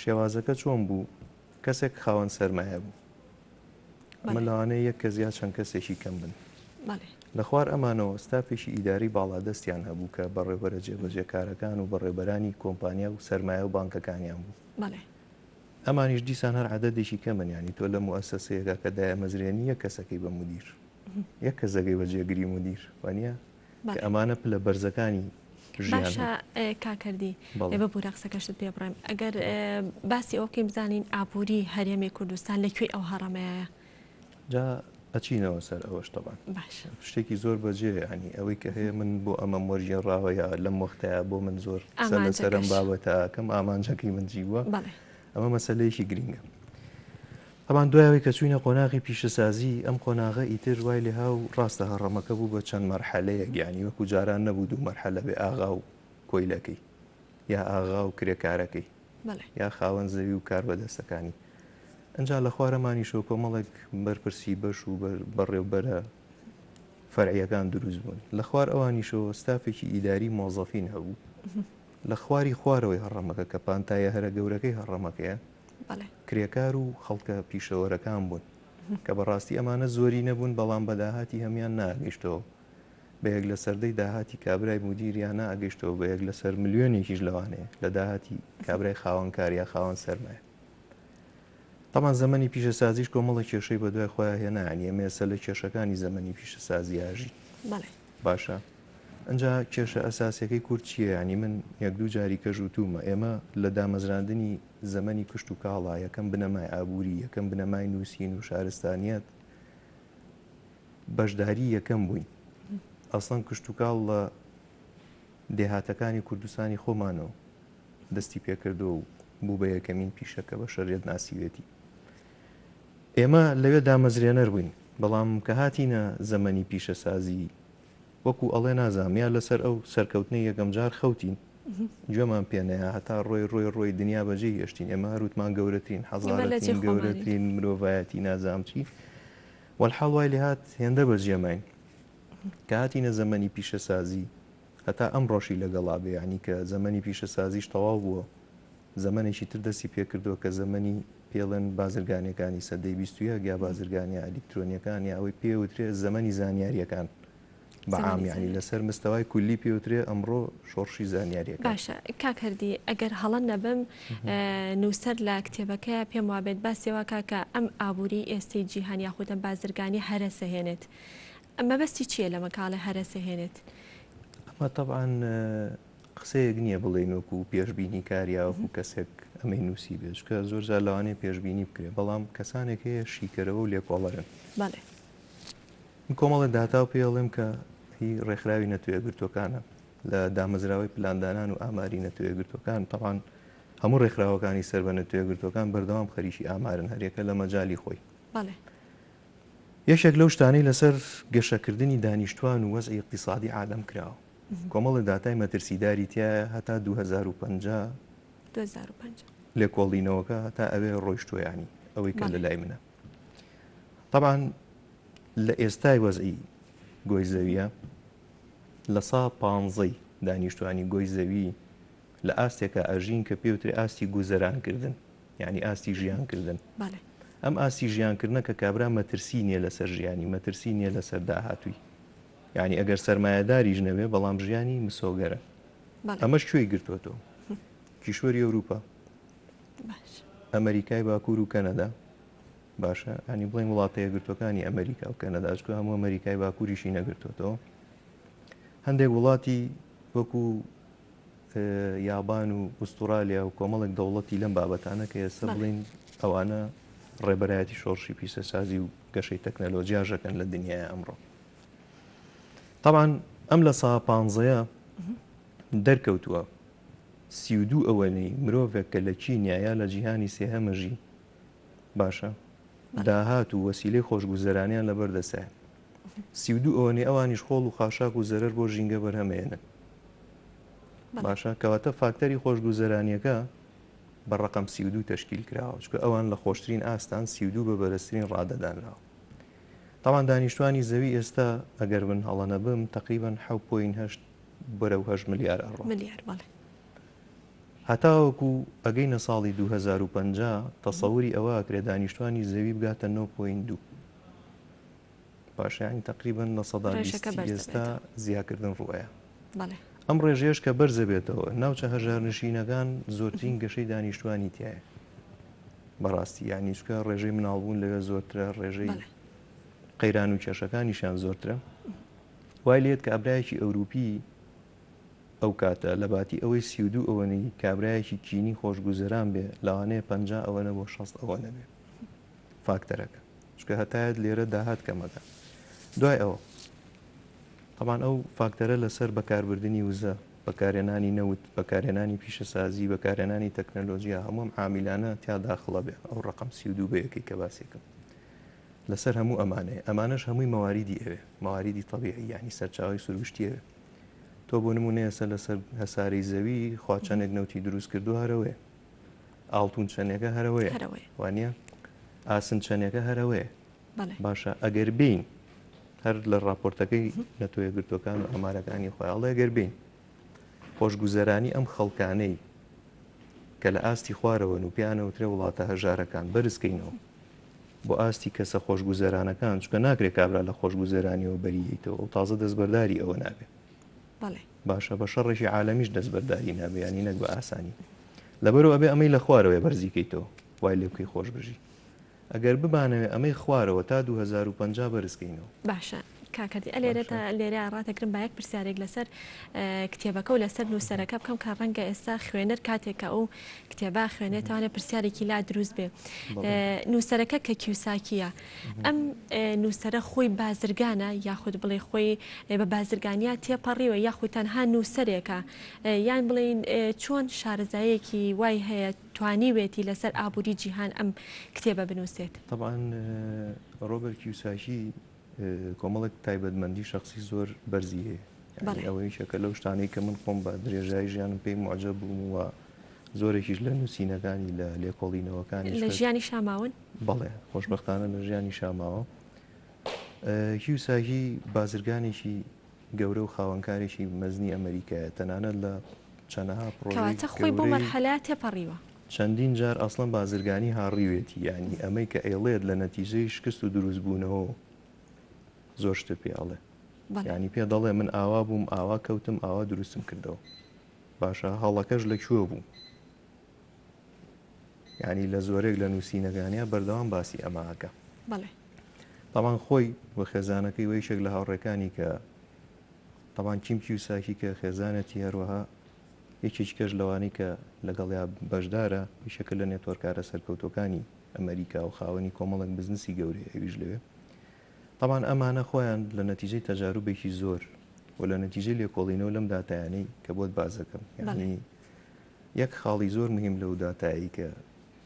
شێوازەکە چۆن بوو کەسێک خاوەن سەرمایە بوو ئەمە لەوانەیە یەک کەس یا چەند کەسێکی کەم بن لە خوار ئەمانەوە ستافێکی ئیداری باڵادەستیان هەبوو کە بەڕێوەبەرە جێبەجێکارەکان و بەڕێبەرانی کۆمپانیا و سەرمایە و بانکەکانیان بوو. ئەمانیش دیسان هەر عەدەدێکی کەمن ینی تۆ لە موەسسەسەیەکە کە دایەمەزرێنی یەک کەسەکەی بە مودیر یەک کەسەکەی بە جێگری مودیر وانە کە ئەمانە پلە بەرزەکانی باشە کاکردی ئێوە بوورە قسەکەشت پێ بڕێم ئەگەر باسی ئەوکەی بزانین ئابووری هەرێمی کوردستان لەکوێ ئەو هەڕەمەیە جا ئەچینەوە سەر ئەوەش تەبان شتێکی زۆر بەجێ ینی ئەوەی کە هەیە من بۆ ئەمە وەرجێڕاوەیە لەم وەختەیە بۆ من زۆر سەرم بابەتە کەم ئامانجەکەی من جیوە ئەمە مەسەلەیەکی گرینگە. ئەمان دوایەوەی کە چوینە قۆناغی پیشەسازی ئەم قۆناغە ئیتر وای لێ هاو ڕاستە هەڕەمەکە بوو بە چەند مەرحەلەیە گیانی وەکو جاران نەبوو دوو مەرحەلە بێ ئاغا و کۆیلەکەی یا ئاغا و کرێکارەکەی یا خاوەن زەوی و کار بەدەستەکانی ئەنجا لە خوارەمانی شۆ کۆمەڵێک بەرپرسی بەش و بەڕێوبەرە فەرعیەکان دروست بوون لە خوار ئەوانیشەوە ستافێکی ئیداری مۆزەفین هەبوو لە خواری خوارەوەی هەڕەمەکە کە پانتایە هەرە گەورەکەی هەڕەمەکەیە کرێکار و خەڵکە پیشەوەرەکان بوون کە بەڕاستی ئەمانە زۆری نەبوون بەڵام بەداهاتی هەمیان ناگەیشتەوە بەیەک لە سەردەی داهاتی کابرای مدیریان ناگەیشتەوە بەیەک لەسەر ملیۆنێکیش لەوانەیە لە داهاتی کابرای خاوەنکار یا خاوەن سەرمایە. تامان زەمەنی پیشەسازیش کۆمەڵە کێشەی بە دوای خۆیان هێنا ینی ئێمە ئێستا لە کێشەکانی زەمەنی پیشەسازی ئاژی باشە ئەنجا کێشە ئەساسیەکەی کورد چییە ینی من یەک دوو جاری کەژوتومە ئێمە لە دامەزراندنی زەمەنی کشت و کاڵا یەکەم بنەمای ئابووری یەکەم بنەمای نووسین و شارستانیەت بەشداری یەکەم بووین ئەسڵەن کشت و کاڵ لە دێهاتەکانی کوردستانی خۆمانەوە دەستی پێکردو و بوو بە یەکەمین پیشەکە بە شەریەت ناسیوێتی ئێمە لەوێ دامەزرێنەر بووین بەڵام کە هاتینە زەمەنی پیشەسازی وەکو ئەڵێ نازانیا لەسەر ئەو سەرکەوتنی یەکەم جار خەوتین گوێمان پێنەیە هەتا ڕۆی دنیا بەجێ هێشتین ئێمە هەروتمان گەورەترین حەزارەترین گەورەترین مرۆڤایەتی نازانچی وەڵحاڵ وای لێ هات هێندە بەجێماین کە هاتینە زەمەنی پیشەسازی هەتا ئەم ڕۆژی لەگەڵا بێ ینی کە زەمەنی پیشەسازیش تەواو بووە زەمەنێکی تر دەستی پێکردووە کە زەمەنی پێڵێن بازرگانیەکانی سەدەی 21 یا بازرگانی ئەلیکترۆنیەکان یا ئەوەی پێوترێ زەمەنی زانیاریەکان بەعامیانی لەسەر مستەوای کولی پێوترێ ئەمڕۆ شۆڕشی زانیاریەکە. باشە کاکردی ئەگەر هەڵە نەبم نووسەر لە کتێبەکە پێم وابێت باسیەوە کاکە ئەم ئابووری ئێستەی جیهان یاخودە بازرگانی هەرە سەهێنێت ئەمە بەستی چییە لە مەکاڵە هەرەسە هێنێت؟ ئەمە طبعاً قسەیەک نییە بڵێن وەکو پێشببینی کاریا وەکو کەسێک ئەمەی نووسی بێچکە زۆر جار لەوانەیە پێشببینی بکرێ بەڵام کەسانێک هەیە شیکەرەوە و لێکۆڵەرن کۆمەڵە داتا و پێڵێم کە هی ڕێکخراوی نەتوێگرتوەکانە لە دامەزراوی پلاندانان و ئاماری نەتوێگرتوەکان تەوان هەموو ڕێکخراوەکانی سەر بە نەتوێگرتوەکان بەردەوام خەریکی ئامارن هەرێکە لە مەجای خۆی یەکێک لەو شتانەی لەسەر گەشەکردنی دانیشتوان و وەزعی اقتصادی عالەم کراوە کۆمەڵی داتای مەترسیداری تایە هەتا 2050 لێکۆڵینەوەکە هەتا ئەوێ ڕۆیشتویانی ئەوەی کە لە لای منە طبعاً لە ئێستای وەزعی گۆی زەویە لە 115 دانیشتوانی گۆی زەوی لە ئاستێکە ئەژین کە پێوتری ئاستی گوزەرانکردن یعنی ئاستی ژیانکردن ئەم ئاستی ژیانکردنە کە کابرا مەترسی نییە لەسەر ژیانی مەترسی نییە لەسەر داهاتووی یعنی ئەگەر سەرمایهداریش نەبێ بەڵام ژیانی مسۆگەرە ئەمەش کوێی گرتوۆتەوە کیشوەری ئەوروپا ئەمریکای باکوور و کەنەدا باشە ئەنی بڵین وڵاتەیە گرتوەکانی ئەمریکا و کەنەداچکە هەموو ئەمریکای باکووریشی نەگرتوێتەوە هەندێک وڵاتی وەکو یابان و ئوسترالیا و کۆمەڵێک دەوڵەتی لەم بابەتانە کە ئێستا بڵین ئەوانە ڕێبەرایەتی شۆڕشی پیسەسازی و گەشەی تەکنەلۆجیاژەکەن لە دنیای ئەمڕۆ طبعاً ئەم لە 115 دەرکەوتووە 32 ئەوەنەی مرۆڤێک کە لە چینیایە لە جیهانی سێهەمەژی باشە داهات و وەسیلەی خۆشگوزەرانیان لەبەردەسایە 32 ئەوەنەی ئەوانیش خۆڵ و خاشاک و زەرەر بۆ ژینگە بەرهەمێنن باشە کەواتە فاکتەری خۆشگوزەرانیەکە بە ڕقم 32 تشکیل کراوە چکە ئەوان لە خۆشترین ئاستان 32 بە بەرزترین ڕادەدانراوە تاوان دانیشتوانی زەوی ئێستا ئەگەر من هەڵە نەبم تقریبان 7.8 بەرە و 8 ملیار ئەڕۆ هەتاوەکو ئەگەینە ساڵی 2050 تەسەوری ئەوە ئەکرێ دانیشتوانی زەوی بگاتە 9.2 باشیانی تقریبان لە سەدا ئێستا زیاکردن ڕوایە ئەم ڕێژێش کە بەرزە بێتەوە ناوچە هەژارنشینەکان زۆرترین گەشەی دانیشتوانی تایە بەڕاستی یانیشکە ڕێژەی مناڵبوون لەوێ زۆرترە ڕێژەی قەیران و کێشەکانیشان زۆرترە وای لێت کە ئابرایەکی ئەوروپی ئەو کاتە لە باتی ئەوەی 32 ئەوەنەی کابرایەکی چینی خۆشگوزەران بێ لەوانەیە 50 ئەوەنە بۆ 6 ئەوەنە بێ فاکتەرەکە چکە هەتایەت لێرە داهات کەمەکە دوای ئەوە طبعاً ئەو فاکتەرە لەسەر بەکاربردننی وزە بەکارێنانی نەوت بەکارێنانی پیشەسازی بەکارێنانی تەکنەلۆژیا هەموم عامیلانە تیا داخڵە بێ ئەو ڕقم 32 بەیەکی کە باسێکم لەسەر هەموو ئەمانەیە ئەمانش هەمووی مەواریدی ئەوێ مەواریدی طبیعی یعنی سەرچاوی سروشتیەوێ تۆ بۆ نمونەیە لەسەر هەساری زەوی خواچەنێک نەوتی دروست کردو هەرەوەی ئاڵتون چەنێکە هەرەوەیە وانە ئاسن چەنێکە هەرەوەیە باشە ئەگەر بین هەر لە راپۆرتەکەی نەتوێگرتوەکان و ئەمارەکانی خۆیاڵە ئەگەر بین خۆشگوزەرانی ئەم خەڵکانەی کە لە ئاستی خوارەوەن و پیانەوترێ وڵاتە هەژارەکان بەرزکەینەوە بۆ ئاستی کەسە خۆشگوزەرانەکان چکە ناکرێت کابرا لە خۆشگوزەرانیەوە بەریەیتەوە و تازە دەستبەرداری ئەوە نابێت باشە بە شەڕێکی عالەمیش دەستبەرداری نابێیانی نەک بە ئاسانی لەبەرەوە ئەبێ ئەمەی لە خوارەوەی بەرزیکەیتەوە وای لێ بکەی خۆش بژی ئەگەر ببانەوێ ئەمەی خوارەوە تا 2050 بەرزکەینەوە باشە کاکەتی ئەلێرێتە لێرە ڕاتەکردن با یەک پرسیارێک لەسەر کتێبەکە و لەسەر نووسەرەکە بکەم کە ڕەنگە ئێستا خوێنەر کاتێکە ئەو کتێبا خوێنێتوانێ پرسیارێکی لا دروست بێ نووسەرەکە کە کیوساکیە ئەم نووسەرە خۆی بازرگانە یاخود بڵێ خۆی بە بازرگانیا تێپەڕیوە یاخود تەنها نووسەرێکە یان بڵین چۆن شارەزایەکی وای هەیە توانیوێتی لەسەر ئابووری جیهان ئەم کتێبە بنووسێت طبعاً ڕۆبەرت کیوساکی کۆمەڵێک تایبەتمەندی شخصی زۆر بەرزیە ئەوەی شەکە لەو شتانەی کە من خۆم بە درێژایی ژیانم پێی معجب بووم وە زۆرێکیش لە نووسینەکانی لە لێکۆڵینەوەکانی لە ژیانی شاماون بەڵێ خۆشبەختانە لە ژیانی شاماوە کیوساکی بازرگانێکی گەورە و خاوەنکارێکی مەزنی ئەمریکایە تەنانەت لە چەندەها پرۆژەی خۆی بۆ مەرحەلە تێپەڕیوە چەندین جار ئەسڵەن بازرگانی هاڕیوێتی یعنی ئەمەی کە ئێڵێت لە نەتیجەی شکست و دروستبوونەوە زۆر شتە پێڵێ ینی پێ دەڵێ من ئاوا بووم ئاوا کەوتم ئاوا دروستم کردەوە باشە هەڵەکەش لەکوێ بوو ینی لە زۆرێک لە نووسینەکانیا بەردەوام باسی ئەماکە تاوان خۆی بە خێزانەکەی وە یەکێک لە هاوڕێکانی کە تاوان کیمکی و ساکی کە خێزانەتی هەروەها یەکێکی کەش لەوانەی کە لەگەڵیا بەشدارە یشەکە لە نێتوەرکارە سەرکەوتەکانی ئەمریکا و خاوەنی کۆمەڵک بزنسی گەورەی ئەویش لەوێ تاوان ئەمانە خۆیان لە نەتیجەی تەجاروبێکی زۆر و لە نەتیجەی لێکۆڵینەوە لەم داتایانەی کە بۆت بازەکەم یعنی یەک خاڵی زۆر مهم لەو داتایی کە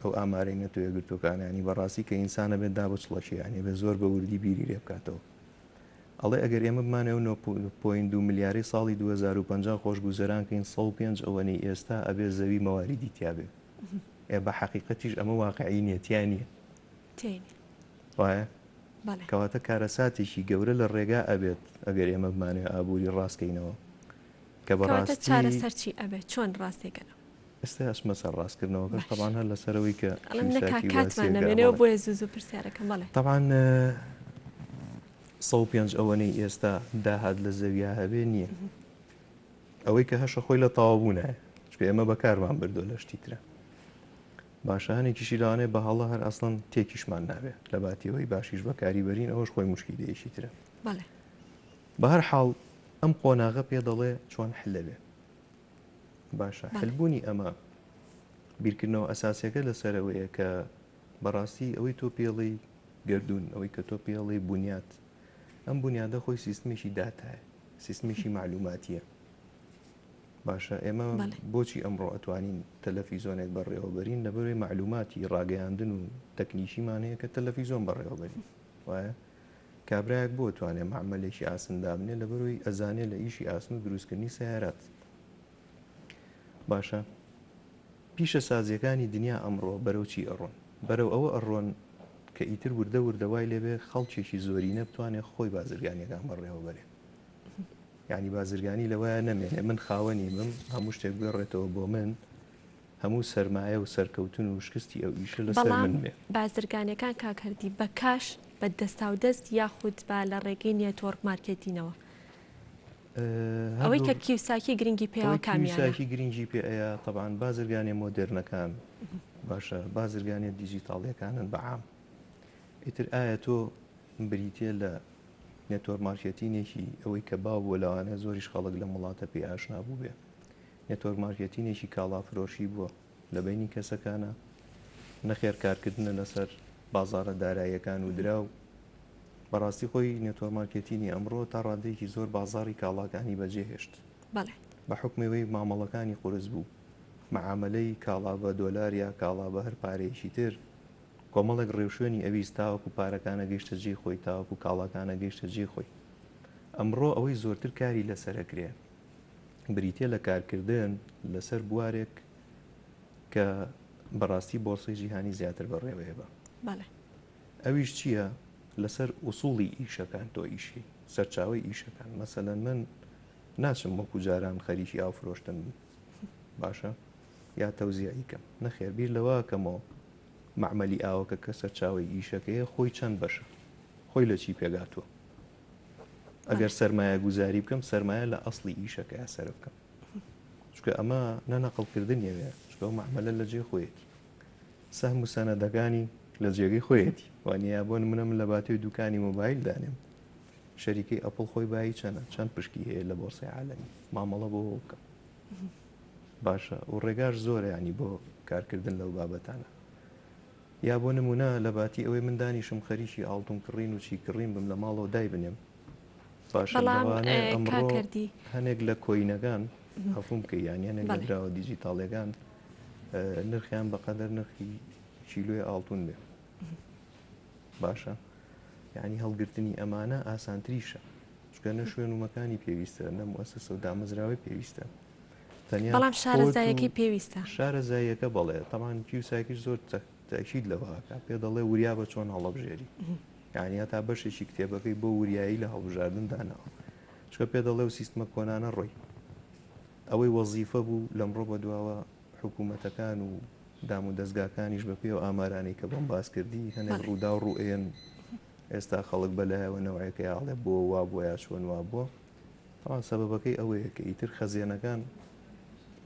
ئەو ئامارەی نەتوێ گرتوەکانانی بەڕاستی کە ئینسانە بێت دا بچڵەشیانی بێ زۆر بە وردی بیری لێ بکاتەوە ئەڵێ ئەگەر ئێمە بمانەوە 9.2 ملیاری ساڵی 2050 خۆشگوزەرانکەین 105 ئەوەنەی ئێستا ئەبێ زەوی مەواریدی تیاابێ بە حقیقەتیش ئەمە واقعی نێتیانە وایە کەواتە کارەساتێکی گەورە لە ڕێگا ئەبێت ئەگەر ئێمە بمانێ ئابووری ڕاستکەینەوە کە بەڕاستی چارەسەرچی ئەبێت چۆن ڕاستێکەکە ئێستا ئەسمە سەر ڕاستکردنەوە تەبان هەر لەسەرەوەی کە کاتمان نەمێنەوە بۆیە زوو پرسیارەکەم بڵێ تەبان 105 ئەوەنەی ئێستا داهات لە زەویا هەبێ نییە ئەوەی کە هەشە خۆی لە تاوابوونە چکە ئێمە بەکارمان بردۆ لە شتی ترە باشانێکیشی لەوانێ بە هەڵە هەر ئەسڵەن تێکیشمان نابێت لە باتیەوەی باشیش بەکاری بەرین ئەوەش خۆی مشکی دەیەشی ترە بە هەر حاڵ ئەم قۆناغە پێ دەڵێ چۆن حلەبێ باشە حلبوونی ئەمە بیرکردنەوە ئەساسیەکە لەسەرەوەیە کە بەڕاستی ئەوەی تۆ پێڵی گردون ئەوەی کە تۆ پێڵی بنیات ئەم بنیادە خۆی سیستمێکی داتایە سیستمێکی معلوماتیە باشە ئێمە بۆچی ئەمڕۆ ئەتوانین تەلەڤیزۆنێک بەڕێوەبەرین لەبەرەوەی معلوماتی ڕاگەیاندن و تەکنیشیمانەیە کە تەلەڤیزۆن بەڕێوەبەرین وایە کابراایەک بۆ توانێ معمەلێکی ئاسندا بنێ لەبەرەوەی ئەزانێ لە ئیشی ئاسن و دروستکردنی سیارات باشە پیشە سازیەکانی دنیا ئەمڕۆ بەرەوچی ئەڕۆن بەرەو ئەوە ئەڕۆن کە ئیتر وردە وردەوای لێبێ خەڵکێکی زۆری نەبتوانێت خۆی بازرگانیەکان بەڕێوەبەرێ یعنی بازرگانی لەوەیە نەمێنێ من خاوەنی بم هەموو شتێک بگەڕێتەوە بۆ من هەموو سەرمایە و سەرکەوتن و شکستی ئەو ئیشە لەسەر من بێ بازرگانیەکان کاکردی بە کاش بە دەستا و دەست یاخود با لە ڕێگەی نێتۆرک مارکێتینەوە ئەوەی کە کیوساکی گرنگی پێوە کامیساکی گرنگی پێەیە طبعاً بازرگانی مۆدرنەکان باشە بازرگانی دیجیتاڵیەکانن بەعام ئیتر ئایا تۆ بریتە لە نێتۆر مارکێتینێکی ئەوەی کە باو بۆ لەوانە زۆریش خەڵک لە وڵاتە پێی ئاشنا بوو بێ نێتۆر مارکێتینێکی کاڵافرۆشی بووە لە بینی کەسەکانە نەخێر کارکردنە لەسەر بازارە داراییەکان و درا و بەڕاستی خۆی نێتۆر مارکێتینی ئەمڕۆ تا ڕادەیەکی زۆر بازاری کاڵاکانی بەجێهێشت بە حکمەوەی مامەڵەکانی قورس بوو معاملەی کاڵا بە دۆلار یا کاڵا بە هەر پارەیەکی تر کۆمەڵێک ڕێوشێنی ئەویست تاوەکو پارەکانە گەیشتە جێ خۆی تاوەکو کاڵاکانە گەیشتە جێ خۆی ئەمڕۆ ئەوەی زۆرتر کاری لەسەرەکرێ بریتە لە کارکردن لەسەر بوارێک کە بەڕاستی بۆرسی جیهانی زیاتر بەڕێوەیە بە ئەویش چییە لەسەر ئوسوڵی ئیشەکان تۆ ئیشی سەرچاوی ئیشەکان مەسەلەن من ناچم وەکو جاران خەریکی ئاوفرۆشتن باشە یا تەوزیعیکەم نەخێر بیر لەوە کەمەوە معمەلی ئاوەکە کە سەرچاوی ئیشەکەیە خۆی چەند بەشە خۆی لە چی پێگاتوە ئەگەر سەرمایە گوزاری بکەم سەرمایە لە ئەسڵی ئیشەکە سەر بکەم چکە ئەمە نەنەقڵکردنیەوێ چکە معمەلە لە جێ خۆیەتی سەهم و سەنەدەکانی لە جێگەی خۆیەتی وانیا بۆ نمونە من لە باتێی دوکانی مۆبایل دانێم شەریکەی ئەپڵ خۆی بایی چەند پشکی هەیە لە بۆرسای عالەمی مامەڵە بۆ بکەم باشە و ڕێگاش زۆرە ینی بۆ کارکردن لەو بابەتانە یا بۆ نمونە لە باتی ئەوەی من دانیشم خەریکی ئاڵتون کڕین و چی کڕین بم لە ماڵەوە دای بنێم باشە ئەمڕۆ هەنێک لە کۆینەکان هەفوم کە یانی هەنێک لە دراوە دیجیتاڵەکان نرخیان بەقەدەر نرخی چیلۆی ئاڵتون بێ باشە یعنی هەڵگرتنی ئەمانە ئاسانتریشە چکە نە شوێن و مەکانی پێویستە نە موەسسە و دامەزراوی پێویستە بەڵام شارەزایەکی پێویستە شارەزاییەکە بەڵێ تەمان کیوساکیش زۆر تاکید لەوەکە پێ دەڵێ وریا بە چۆن هەڵەبژێری یعنی تا بەشێکی کتێبەکەی بۆ وریایی لە هەڵبژاردن داناوە چکە پێ دەڵێ و سیستمە کۆنانە ڕۆی ئەوەی وەزیفە بوو لەمڕۆ بە دواوە حکوومەتەکان و دام و دەستگاکانیش بە پێ و ئامارانەی کە بۆم باس کردی هەنێک ڕوودا و ڕوئێن ئێستا خەڵک بەلایەوە نەوەیەکە ئاڵێ بۆ وا بووە یا چۆن وا بووە تاوان سەبەبەکەی ئەوەیە کە ئیتر خەزیێنەکان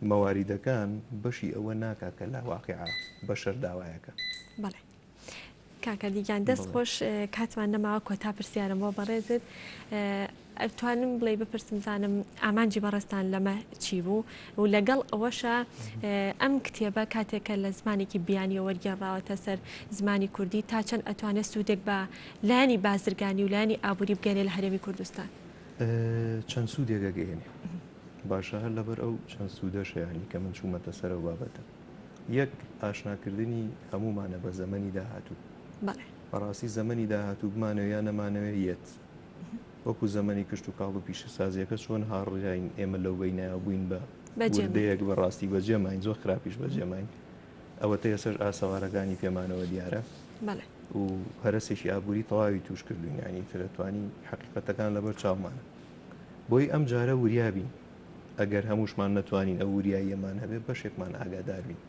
مەواریدەکان بەشی ئەوە ناکا کە لە واقعا بەشەر داوایەکە کاکە دیگیان دەست خۆش کاتمان نەماوە کۆتا پرسیارم بۆ بەڕێزت ئەتوانم بڵێ بپرسم زانم ئامانجی بەڕێستان لەمە چی بوو و لەگەڵ ئەوەشە ئەم کتێبە کاتێکە لە زمانێکی بیانیە وەرگێڕاوەتە سەر زمانی کوردی تا چەند ئەتوانێت سوودێک بە لایانی بازرگانی و لایانی ئابووری بگەنێ لە هەرێمی کوردستان چەند سوودێکە گەێنێ باشە هەر لەبەر ئەو چەند سوودەشەیانی کە من چوومەتە سەر و بابەتە یەک ئاشناکردنی هەمومانە بە زەمەنی داهاتوو بەڕاستی زەمەنی داهاتوو بمانەوە یان نەمانەوە یەت وەکو زەمەنی کشت و کاڵ و پیشەسازیەکە چۆن هاڕژین ئێمە لەو بەینایە بووین بە وردەیەک بەڕاستی بەجێماین زۆر خراپیش بەجێماین ئەوەتە ێسەر ئاسەوارەکانی پێمانەوە دیارە و هەرسێکی ئابووری تەواوی توش کردوین ینی ترەتوانی حقیقەتەکان لەبەر چاومانە بۆی ئەم جارە وریابین ئەگەر هەمووشمان نەتوانین ئەو وریاییەمان هەبێ بەشێکمان ئاگادار بین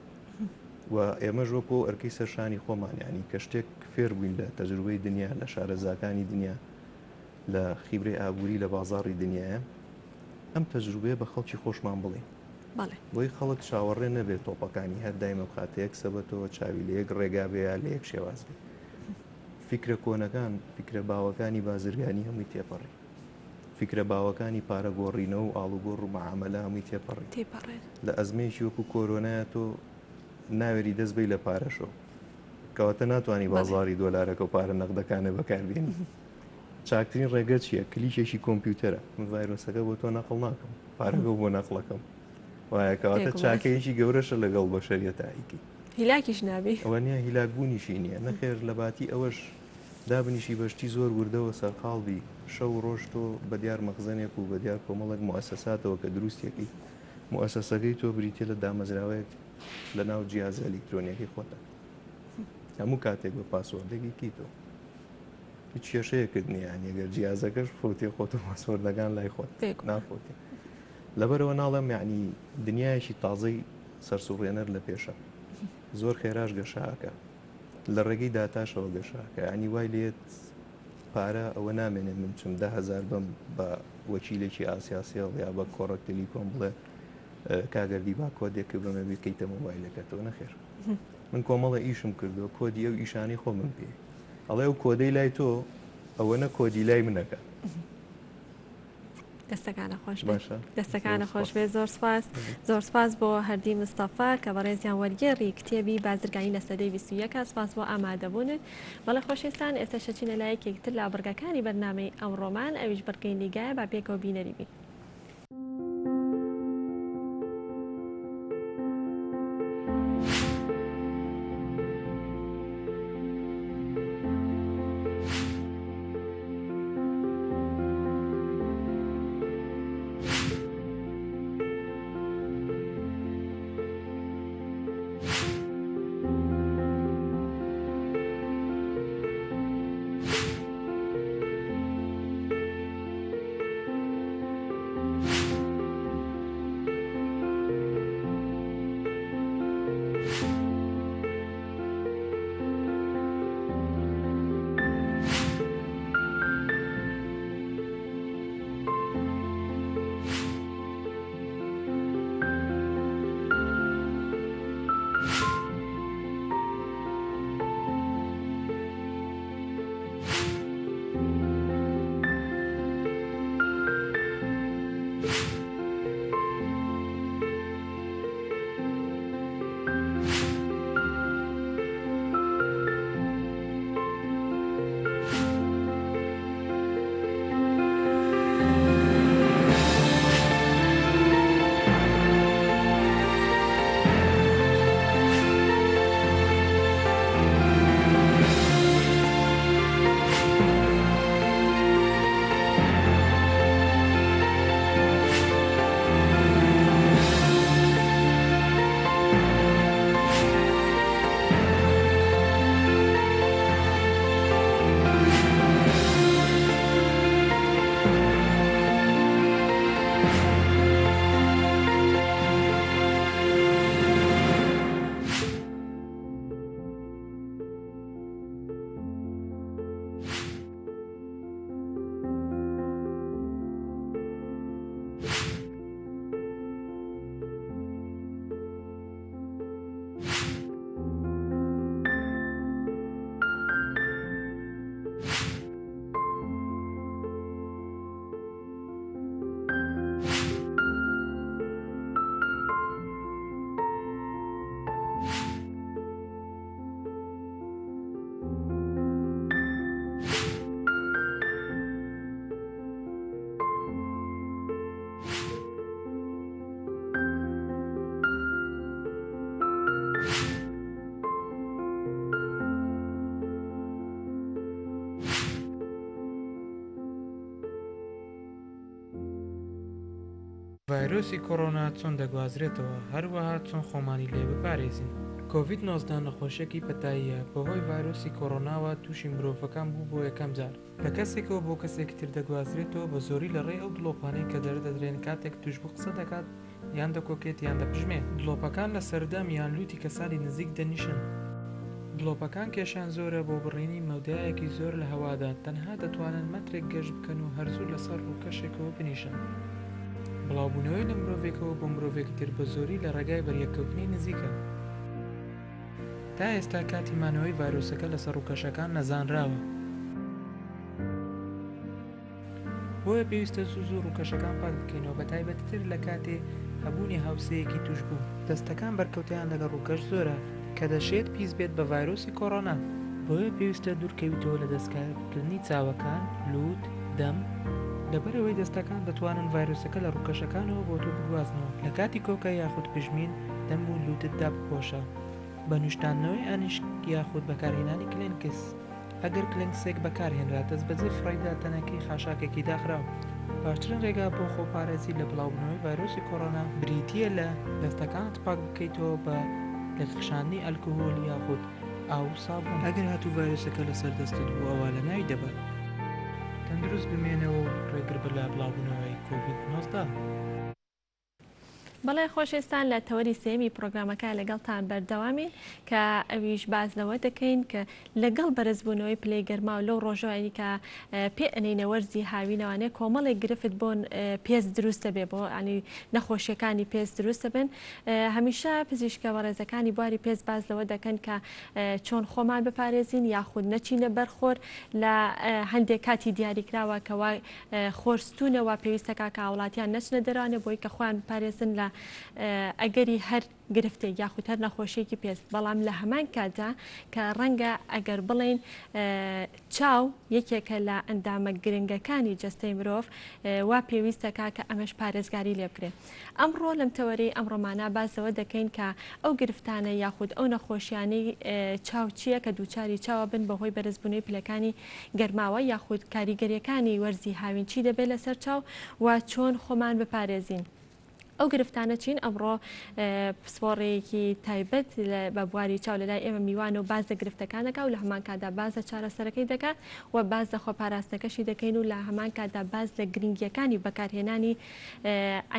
و ئێمە ژۆکۆ ئەرکەی سەرشانی خۆمان ینی کە شتێک فێر بووین لە تەجروبەی دنیا لە شارەزاکانی دنیا لە خیبرەی ئابووری لە بازاڕی دنیاە ئەم تەجروبەیە بە خەڵکی خۆشمان بڵێ بۆی خەڵک چاوەڕێ نەبێت تۆپەکانی هەر دایمە بخاتەیەک سەبەتەوە چاوی لە یەک ڕێگا بێ لە یەک شێواز بێ فیکرە کۆنەکان فیکرە باوەکانی بازرگانی هەمووی تێپەڕی فیکرە باوەکانی پارە گۆڕینەوە و ئاڵوگۆڕ و مەعامەلە هەمووی تێپەڕی لە ئەزمەیەکی وەکو کۆرۆنایە تۆ ناوێری دەست بی لە پارەشەوە کەواتە ناتوانانی بازاری دۆلارەکە و پارە نەقدەکانە بەکاربێنی چاکترین ڕێگە چییە کلیشێکی کۆمپیوتەرە من ڤایرۆسەکە بۆ تۆ نەقڵ ناکەم پارەکە بۆ نەقڵەکەم وایە کەواتە چاکەیەکی گەورەشە لەگەڵ بەشەریەتایکی هیلاکیش نابێ ئەوە نییە هیلاکبوونیشی نییە نەخێر لە باتی ئەوەش دابنیشی بەشتی زۆر وردەوە سەرقاڵبی شەو ڕۆژ تۆ بە دیار مەخزنێک و بە دیار کۆمەڵێک مؤسساتەوە کە دروستێکی مؤسسەکەی تۆ بریتە لە دامەزراوەیەک لە ناو جیازە ئەلیکترۆنیەکەی خۆتە هەموو کاتێک بە پاسوەردێکی کیتۆ هیچ کێشەیەکرد نییان ئەگەر جیازەکەش فۆتی خۆت و پاسوەردەکان لای خۆت نافۆتی لەبەرەوە ناڵێم یعنی دنیایشی تازەی سەرسوڕێنەر لە پێشە زۆر خێراش گەشاکە لە ڕێگەی داتاشەوە گەشاکە ینی وای لێت پارە ئەوە نامێنێت من چم 10,000 بم بە وەکیلێکی ئاسیاسیڵ یا بە کۆڕەک تەلیکۆم بڵێ کاگەردی با کۆدێک بمە بکەیتە مۆبایلەکەتەوە نەخێر من کۆمەڵە ئیشم کردو کۆدی ئەو ئیشانی خۆ من پێ ئەڵێ و کۆدەی لای تۆ ئەوە نە کۆدی لای منەکە دەستەکانە خۆش باشە دەستەکانە خۆش بێ زۆر سپاس بۆ هەردی مستەفا کە بەڕێزیان وەرگێڕی کتێبی بازرگانی لە سەدەی 21 سپاس بۆ ئامادەبوونت بەڵێ خۆشویستان ئێستا شەچینە لایەکێکتر لە بڕگەکانی بەرنامەی ئەمڕۆمان ئەویش بڕگەی نیگایە با پێکەوە بینەری بین. ڤایرۆسی کۆڕۆنا چۆن دەگوازرێتەوە هەروەها چۆن خۆمانی لێ بپارێزین. کۆڤید-19 نەخۆشیەکی پەتاییە بەهۆی ڤایرۆسی کۆڕۆناوە تووشی مرۆڤەکان بوو بۆ یەکەم جار لە کەسێکەوە بۆ کەسێکی تر دەگوازرێتەوە بە زۆری لە ڕێ ئەو دڵۆپانەی کە دەردەدرێن کاتێک توش بوو قسە دەکات یان دەکۆکێت یان دەپژمێت. دڵۆپەکان لە سەردەم یان لوتی کەسانی نزیک دەنیشن. دڵۆپەکان کێشان زۆرە بۆ بڕینی مەودایەکی زۆر لە هەوادا تەنها دەتوانن مەترێک گەشت بکەن و هەرزوو لەسەر ڕووکەشێکەوە بنیشن. بڵاوبوونەوەی لە مرۆڤێکەوە بۆ مرۆڤێکی تر بە زۆری لە ڕێگای بەریەککەوتنی نزیکە. تا ئێستا کاتی مانەوەی ڤایرۆسەکە لەسەر ڕووکەشەکان نەزانراوە. بۆیە پێویستە زوو ڕووکەشەکان پاک بکەینەوە بە تایبەتتر لە کاتێ هەبوونی هاوسەیەکی توش بوو. دەستەکان بەرکەوتیان لەگەڵ ڕووکەش زۆرە کە دەشێت پیس بێت بە ڤایرۆسی کۆڕۆنا. بۆیە پێویستە دوورکەویتەوە لە دەستکاردنی چاوەکان، لووت، دەم لەبەرەوەی دەستەکان دەتوانن ڤایرۆسەکە لە ڕووکەشەکانەوە بۆ تۆ بگوازنەوە. لە کاتی کۆکە یاخود پژمین دەم و لووتتدا بپۆشە. بە نوشتاندنەوەی ئانیشک یاخود بەکارهێنانی کلێنکس. ئەگەر کلێنکسێک بەکارهێنرا دەست بەجێ فڕیدا تەنەکەی خاشاکێکی داخراوە. باشترین ڕێگا بۆ خۆپارێزی لە بڵاوبوونەوەی ڤایرۆسی کۆڕۆنا بریتیە لە دەستەکانت پاک بکەیتەوە بە لەخشاندنی ئەلکۆهۆل یاخود ئاو سابوون. ئەگەر هاتوو ڤایرۆسەکە لەسەر دەستت بوو ئەوە لە ناوی دەبات. تەندروست بمێنەوە و ڕێگر بە لە بڵاوبوونەوەی کۆڤید-19. بەڵێ خۆشێستان لە تەوەری سێمی پرۆگرامەکە لەگەڵتان بەردەوامین کە ئەویش باز لەوە دەکەین کە لەگەڵ بەرزبوونەوەی پلەی گەرما و لەو ڕۆژەوەی کە پێ ئەنینە وەرزی هاوینەوانەیە کۆمەڵێک گرفت بۆن پێست دروستە بێ بۆ ئەنی نەخۆشیەکانی پێست دروستە بن. هەمیشە پزیشکە بەڕێزەکانی بواری پێست باز لەوە دەکەن کە چۆن خۆمان بپارێزین یاخود نەچینە بەرخۆر لە هەندێک کاتی دیاریکراوە کەوا خۆرستونەوە پێویستەکە کە وڵاتیان نەچنە دەرانە بۆی کە خۆیان بپارێزن لە ئەگەری هەر گرفتێک یاخود هەر نەخۆشیێکی پێست. بەڵام لە هەمان کاتدا کە ڕەنگە ئەگەر بڵێن چاو یەکێکە لە ئەندامە گرنگەکانی جەستەی مرۆڤ وا پێویستەکە کە ئەمەش پارێزگاری لێ بکرێت. ئەمڕۆ لەم تەوەرەی ئەمڕۆمانە باسەوە دەکەین کە ئەو گرفتانە یاخود ئەو نەخۆشیانەی چاو چییە کە دووچاری چاوە بن بەهۆی بەرزبوونەوەی پلەکانی گەرماوە یاخود کاریگەریەکانی وەرزی هاوین چی دەبێت لەسەر چاو و چۆن خۆمان بپارێزین. ئەو گرفتانە چین ئەمڕۆ پسپۆڕەیەکی تایبەت بە بواری چاو لەلای ئێمە میوانە و باز لە گرفتەکانەکە و لە هەمان کاتدا باز لە چارەسەرەکەی دەکات و باز لە خۆپاراستنەکەشی دەکەین و لە هەمان کاتدا باز لە گرنگیەکانی بەکارهێنانی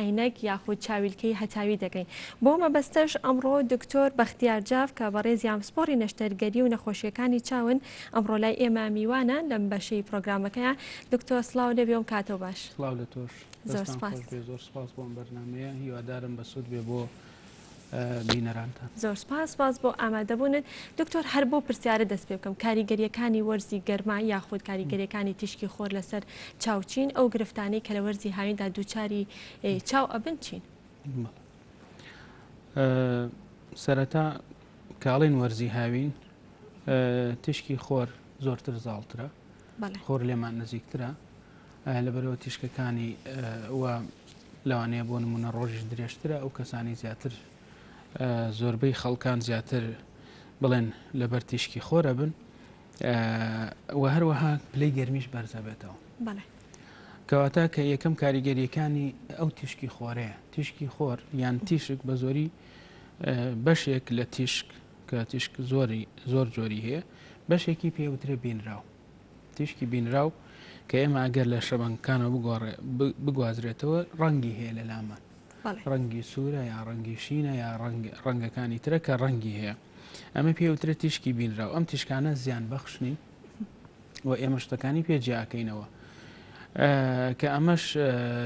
عینەک یاخود چاویلکەی هەتاوی دەکەین. بۆ مەبەستەش ئەمڕۆ دکتۆر بەختیار جاف کە بەڕێزی ئامسپۆڕی نەشتەرگەری و نەخۆشیەکانی چاون ئەمڕۆ لای ئێمە میوانە لەم بەشەی پرۆگرامەکەیە. دکتۆر سڵاو لێ بێم کاتەوە باش. سڵاو لە تۆش. زۆر سپاس. زۆر سپاس بۆم بەرنامەیە هیوادارم بە سوود بێ بۆ بینەرانتان. زۆر سپاس بۆ ئامادەبوونت. دکتۆر هەر بۆ پرسیارە دەست پێ بکەم کاریگەریەکانی وەرزی گەرما یاخود کاریگەریەکانی تیشکی خۆر لەسەر چاوچین ئەو گرفتانەی کە لە وەرزی هاویندا دووچاری چاو ئەبن چین؟ سەرەتا کاڵین وەرزی هاوین تیشکی خۆر زۆرتر زاڵترە، خۆر لێمان نزیکترە لەبەرەوە تیشکەکانی وە لەوانەیە بۆ نمونە ڕۆژی درێژترە ئەو کەسانی زیاتر زۆربەی خەڵکان زیاتر بڵێن لەبەر تیشکی خۆرە بن و هەروەها پلەی گەرمیش بەرزە بێتەوە. کەواتە کە یەکەم کاریگەریەکانی ئەو تیشکی خۆرەیە. تیشکی خۆر یان تیشک بە زۆری بەشێک لە تیشک کە تیشک زۆر جۆری هەیە بەشێکی پێوترە بینراو. تیشکی بینراو کە ئێمە ئەگەر لە شەبەنگەکانەوە بگوازرێتەوە ڕەنگی هەیە لە لامان، ڕەنگی سوورە یا ڕەنگی شینە یا ڕەنگەکانی ترە کە ڕەنگی هەیە. ئەمە پێوترە تیشکی بینراو. ئەم تیشکانە زیان بەخشنی و ئێمە شتەکانی پێجیاکەینەوە کە ئەمەش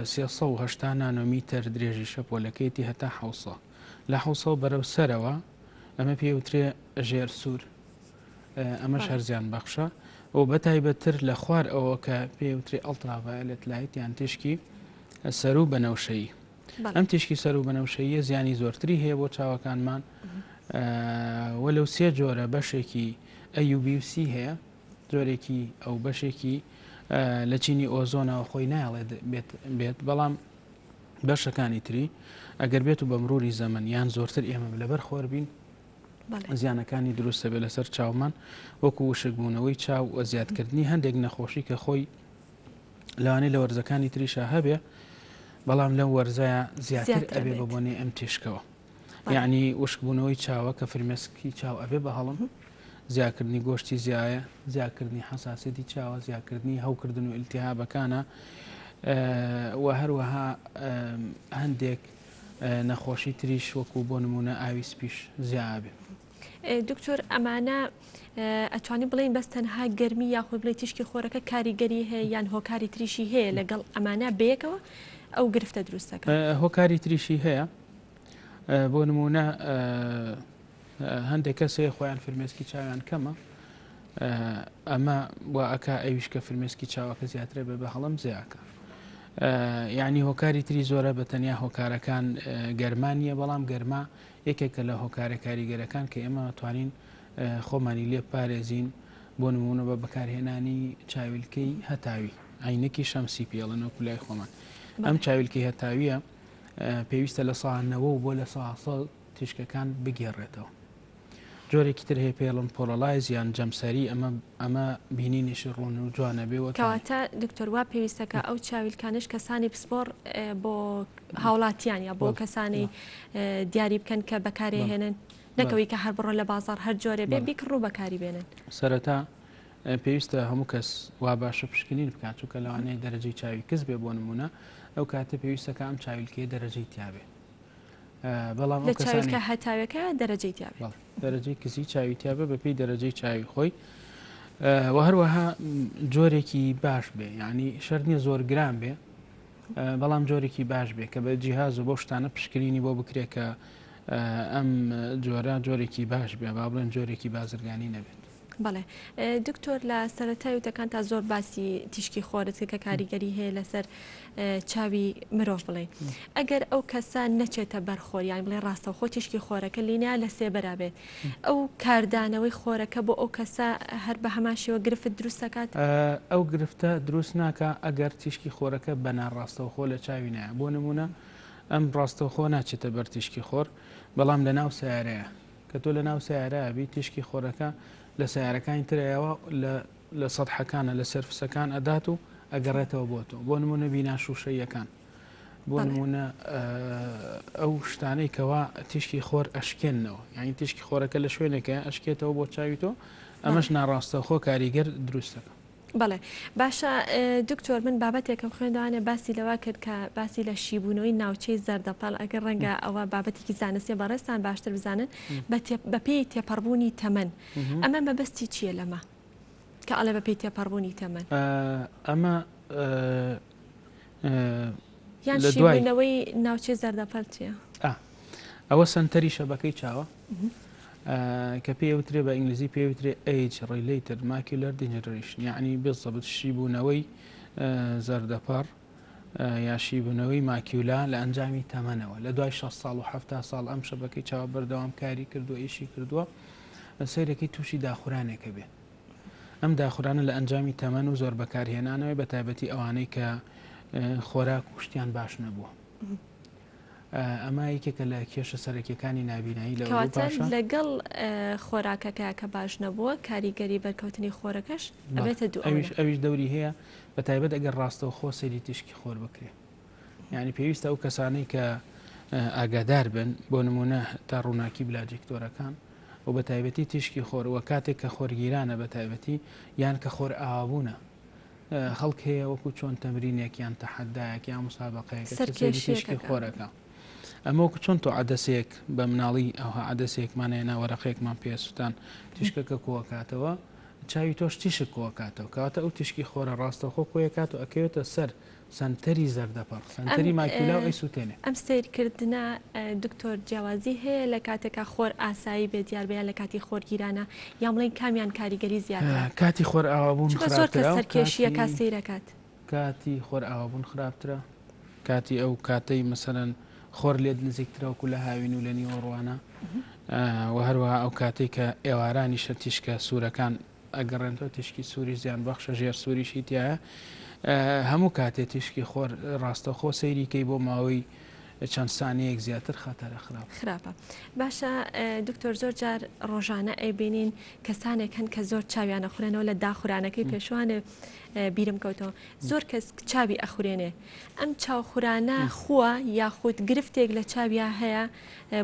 380 نانۆمیتر درێژی شەپۆلەکەیەتی هەتا 600 لە 600 بەرەو سەرەوە ئەمە پێوترێ ژێر سوور. ئەمەش هەر زیان بەخشە و بەتایبەتر لە خوار ئەوە کە پێوتری ئەڵتراڤایۆلێت لایت یان تیشکی سەر و بەنەوشەیی. ئەم تیشکی سەر و بەنەوشەیە زیانی زۆرتری هەیە بۆ چاوەکانمان وەلەو سێ جۆرە بەشێکی ئەUVC هەیە، جۆرێکی ئەو بەشێکی لە چینی ئۆزۆنەوە خۆی نایڵێت بێت، بەڵام بەشەکانی تری ئەگەر بێت و بە مروری زەمن یان زۆرتر ئێمە لەبەر خۆر بین زیانەکانی دروستە بێت لەسەر چاومان وەکو وشکبوونەوەی چاو و زیادکردنی هەندێک نەخۆشی کە خۆی لەوانەیە لە وەرزەکانی تریشە هەبێ بەڵام لەم وەرزایە زیاتر ئەبێ ببوونێ ئەم تێشکەوە یعنی وشکبوونەوەی چاوە کە فرمێسکی چاو ئەبێ بە هەڵم زیاکردنی گۆشتی زیایە زیاکردنی حساسەتی چاوە زیاکردنی هەوکردن و ئیلتیهابەکانە و هەروەها هەندێک نەخۆشی تریش وەکو بۆ نمونە ئاوی سپیش زیابێ. دکتۆر ئەمانە ئەتوانی بڵێن بەس تەنها گەرمی یاخود بڵێ تیشکی خۆرەکە کاریگەری هەیە یان هۆکاری تریشی هەیە لەگەڵ ئەمانە بەیەکەوە ئەو گرفتە دروستەکە؟ هۆکاری تریشی هەیە بۆ نمونە هەندێک کەسێ خۆیان فرمێسکی چاویان کەمە ئەمە بۆ ئەکا ئەویش کە فرمێسکی چاوەکە زیاترە بێ بە هەڵم زیاکە یعنی هۆکاری تری زۆرە بە تەنیا هۆکارەکان گەرمانیە بەڵام گەرما یەکێکە لە هۆکارە کاریگەرەکان کە ئێمە توانین خۆمانی لێ پارێزین بۆ نمونە بە بەکارهێنانی چاویلکەی هەتاوی عینەکی شەمسی پێڵەن و کولای خۆمان ئەم چاویلکەی هەتاویە پێویستە لە ساڵانەوە و بۆ لە ساڵ تیشکەکان بگێڕێتەوە جۆرێکی تر هەیە پێڵم پۆڵەلایز یان جەمسەری ئەمە بینینیشی ڕوون و جوانە بێەوە کەواتە دکتۆر وا پێویستەکە ئەو چاویلکانش کەسانی پسپۆر بۆ هاوڵاتیان یا بۆ کەسانی دیاری بکەن کە بەکارێهێنن نەکەوی کە هەر بڕۆ لە بازار هەر جۆرە بێ بیکڕ و بەکاری بێنن سەرەتا پێویستە هەموو کەس وا باشە پشکنین بکات چونکە لەوانەیە دەرەجەی چاوی کەس بێ بۆ نمونە ئەو کاتە پێویستەکە ئەم چاویلکەیە دەرەجەی تیاابێ بەڵام لە چاویلکە هەتاوەکە دەرەجەی تیاابێ دەرەجەی کەسی چاوی تیاابێ بەپێی دەرەجەی چاوی خۆی و هەروەها جۆرێکی باش بێ یعنی شەر نییە زۆر گران بێ بەڵام جۆرێکی باش بێ کە بە جیهاز و بۆ شتانە پشکرینی بۆ بکرێت کە ئەم جۆرە جۆرێکی باش بێ با بڵێن جۆرێکی بازرگانی نەبێت. بەڵێ دکتۆر لە سەرەتای وتەکان تا زۆر باسی تیشکی خۆرت کە کاریگەری هەیە لەسەر چاوی مرۆڤ بڵێن ئەگەر ئەو کەسە نەچێتە بەرخۆریان بڵێ ڕاستە خۆ تیشکی خۆرەکە لینیا لە سێبەرا بێت ئەو کاردانەوەی خۆرەکە بۆ ئەو کەسە هەر بە هەماشیەوە گرفت دروست دەکات ئەو گرفتە دروست ناکە ئەگەر تیشکی خۆرەکە بەنار ڕاستەوخۆ لە چاوی نایە بۆ نمونە ئەم ڕاستەوخۆ ناچێتە بەر تیشکی خۆر بەڵام لە ناو سیارەیە کە تۆ لە ناو سیارەیە بی تیشکی خۆرەکە لە سیارەکانی ترەوە لە سەدحەکانە لە سەرفسەکان ئەدات و ئەگەڕێتەوە بۆ تۆ بۆ نمونە بینا شوشەیەکان بۆ نمونە ئەو شتانەی کەوا تیشکی خۆر ئەشکێنەوە یعنی تیشکی خۆرەکە لە شوێنێکە ئەشکێتەوە بۆ چاوی تۆ ئەمەش ناڕاستە خۆ کاریگەر دروستەکە. بەڵێ باشە دکتۆر من بابەتێکم خوێندوانێ باسی لەوا کرد کە باسی لە شیبوونەوەی ناوچەی زەردەپەڵ ئەگەر ڕەنگە ئەوە بابەتێکی زانستی بەڕێستان باشتر بزانن بە پێی تێپەڕبوونی تەمەن ئەمە مەبەستی چییە لەمە کە ئەڵێ بە پێی تێپەڕبوونی تەمەن ئەمە یان شیبوونەوەی ناوچەی زەردەپەڵ چییە؟ ئەوە سنتەری شەبەکەی چاوە کە پێوترێ بە ئینگلیزی پێوترێ age related macular degeneration یعنی بێزەبت شیبوونەوەی زەردەپەڕ یا شیبوونەوەی ماکیولا لە ئەنجامی تەمەنەوە لە دوای 6 ساڵ و 7 ساڵ ئەم شەبەکەی چاوە بەردەوام کاری کردووە ئیشی کردووە سەیرەکەی تووشی داخورانێکە بێ ئەم داخورانە لە ئەنجامی تەمەن و زۆر بەکارهێنانەوەی بە تایبەتی ئەوانەی کە خۆراک کوشتیان باش نەبووە ئەمە یەکێکە لە کێشە سەرەکیەکانی نابینایی لەگەڵ خۆراکەکە کە باش نەبووە کاریگەری بەرکەوتنی خۆرەکەش ئەبێتە دوو ئەویش دەوری هەیە بە تایبەت ئەگەر ڕاستەوە خۆ سەیری تیشکی خۆر بکرێ یعنی پێویستە ئەو کەسانەی کە ئاگادار بن بۆ نمونە تا ڕووناکی بلاجیکتۆرەکان و بە تایبەتی تیشکی خۆرەوە کاتێک کە خۆرگیرانە بە تایبەتی یان کە خۆر ئاوابوونە خەڵک هەیە وەکو چۆن تەمرینێک یان تەحەدایەک یان مسابقەیەک تیشکی خۆرەکە ئەمە وەکو چۆن تۆ عەدەسێک بە مناڵی ئەوها عەدەسێکمانەیە وەرەقەیەکمان پێسووتان تیشکەکە کۆکاتەوە چاوی تۆش تیشک کۆکاتەوە کەواتە ئەو تیشکی خۆرە ڕاستەخۆ کۆیەکات و ئەکەوێتە سەر سنتەری زەردەپەڕ سنتەری ماکیولا و ئەیسووتێنێ ئەم سیرکردنە دکتۆر جیاوازی هەیە لە کاتێکا خۆر ئاسایی بێت دیاربیان لە کاتی خۆرگیرانە یا بڵێن کامیان کاریگەری زیاتر کاتی خۆر ئاوابوون زۆر کەس سەرکێشیە کا سیرەکات کاتی خۆر ئاوابوون خراپترە کاتی ئەو کاتەی مەسەرەن خۆر لێت نزیکترەوەکو لە هاوین و لە نیوەڕوانە و هەروەها ئەو کاتێک کە ئێوارانی شە تیشکە سوورەکان ئەگەڕێنەوە تیشکی سووری زیان بەخشە ژێر سووریشی تایە هەموو کاتێ تیشکی خۆر ڕاستەخۆ سەیریکەی بۆ ماوەی چەند سانەیەک زیاتر خەتەرە خراپە. باشە دکتۆر زۆر جار ڕۆژانە ئەیبینین کەسانێک هەن کە زۆر چاویانە خوێنەوە لە داخورانەکەی پێشوانە بیرم کەوتەوە زۆر کەس چاوی ئەخورێنێ ئەم چاوخورانە خووە یاخود گرفتێک لە چاویە هەیە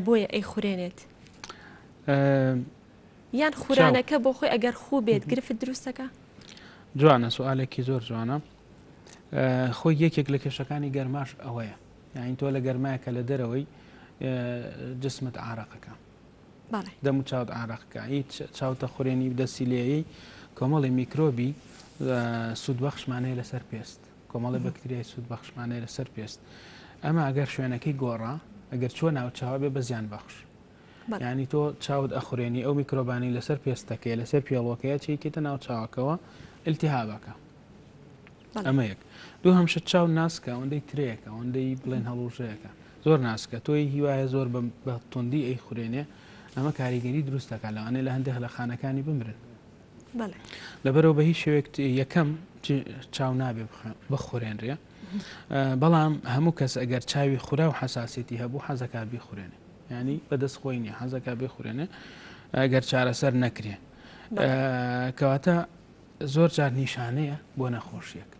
بۆیە ئەی خورێنێت یان خورانەکە بۆ خۆی ئەگەر خوو بێت گرفت دروستەکە؟ جوانە سوالێکی زۆر جوانە. خۆی یەکێک لە کێشەکانی گەرماش ئەوەیە، یعنی تۆ لە گەرمایەکە لە دەرەوەی جسمت ئارەقەکە دەم و چاوت ئارەقەکە هیچ چاوتە خوێنی دەسیلەیەی کۆمەڵی میکرۆبی سوودبەخشمانەیە لەسەر پێست، کۆمەڵی بەکتریای سوودبەخشمانەیە لەسەر پێست. ئەمە ئەگەر شوێنەکەی گۆڕا ئەگەر چۆ ناو چاوە بێ بە زیان بەخش، یعنی تۆ چاوت ئەخورێنی ئەو میکرۆبانی لەسەر پێستەکەی لەسەر پێڵۆکەیە چیکێتە ناو چاوەکەەوە ئیلتیهابەکە. ئەمە یەک. دوو هەمشە چاو ناسکە ئەوەندەی ترەیەکە ئەوەندەی بڵێن هەڵوژەیەەکە زۆر ناسکە تۆی هیوایە زۆر بە توندی ئەی خورێنێ ئەمە کاریگەری دروستەکە لەوانەیە لە هەندێک لە خانەکانی بمرن. لەبەرەوە بە هیچ شێوێک یەکەم چاو نابێ بخورێنرێ، بەڵام هەموو کەس ئەگەر چاوی خورا و حساسێتی هەبوو حەزەکە بیخورێنێ، ینی بەدەست خۆی نیە حەزەکە بخورێنێ ئەگەر چارەسەر نەکرێ. کەواتە زۆر جار نیشانەیە بۆ نەخۆشیەک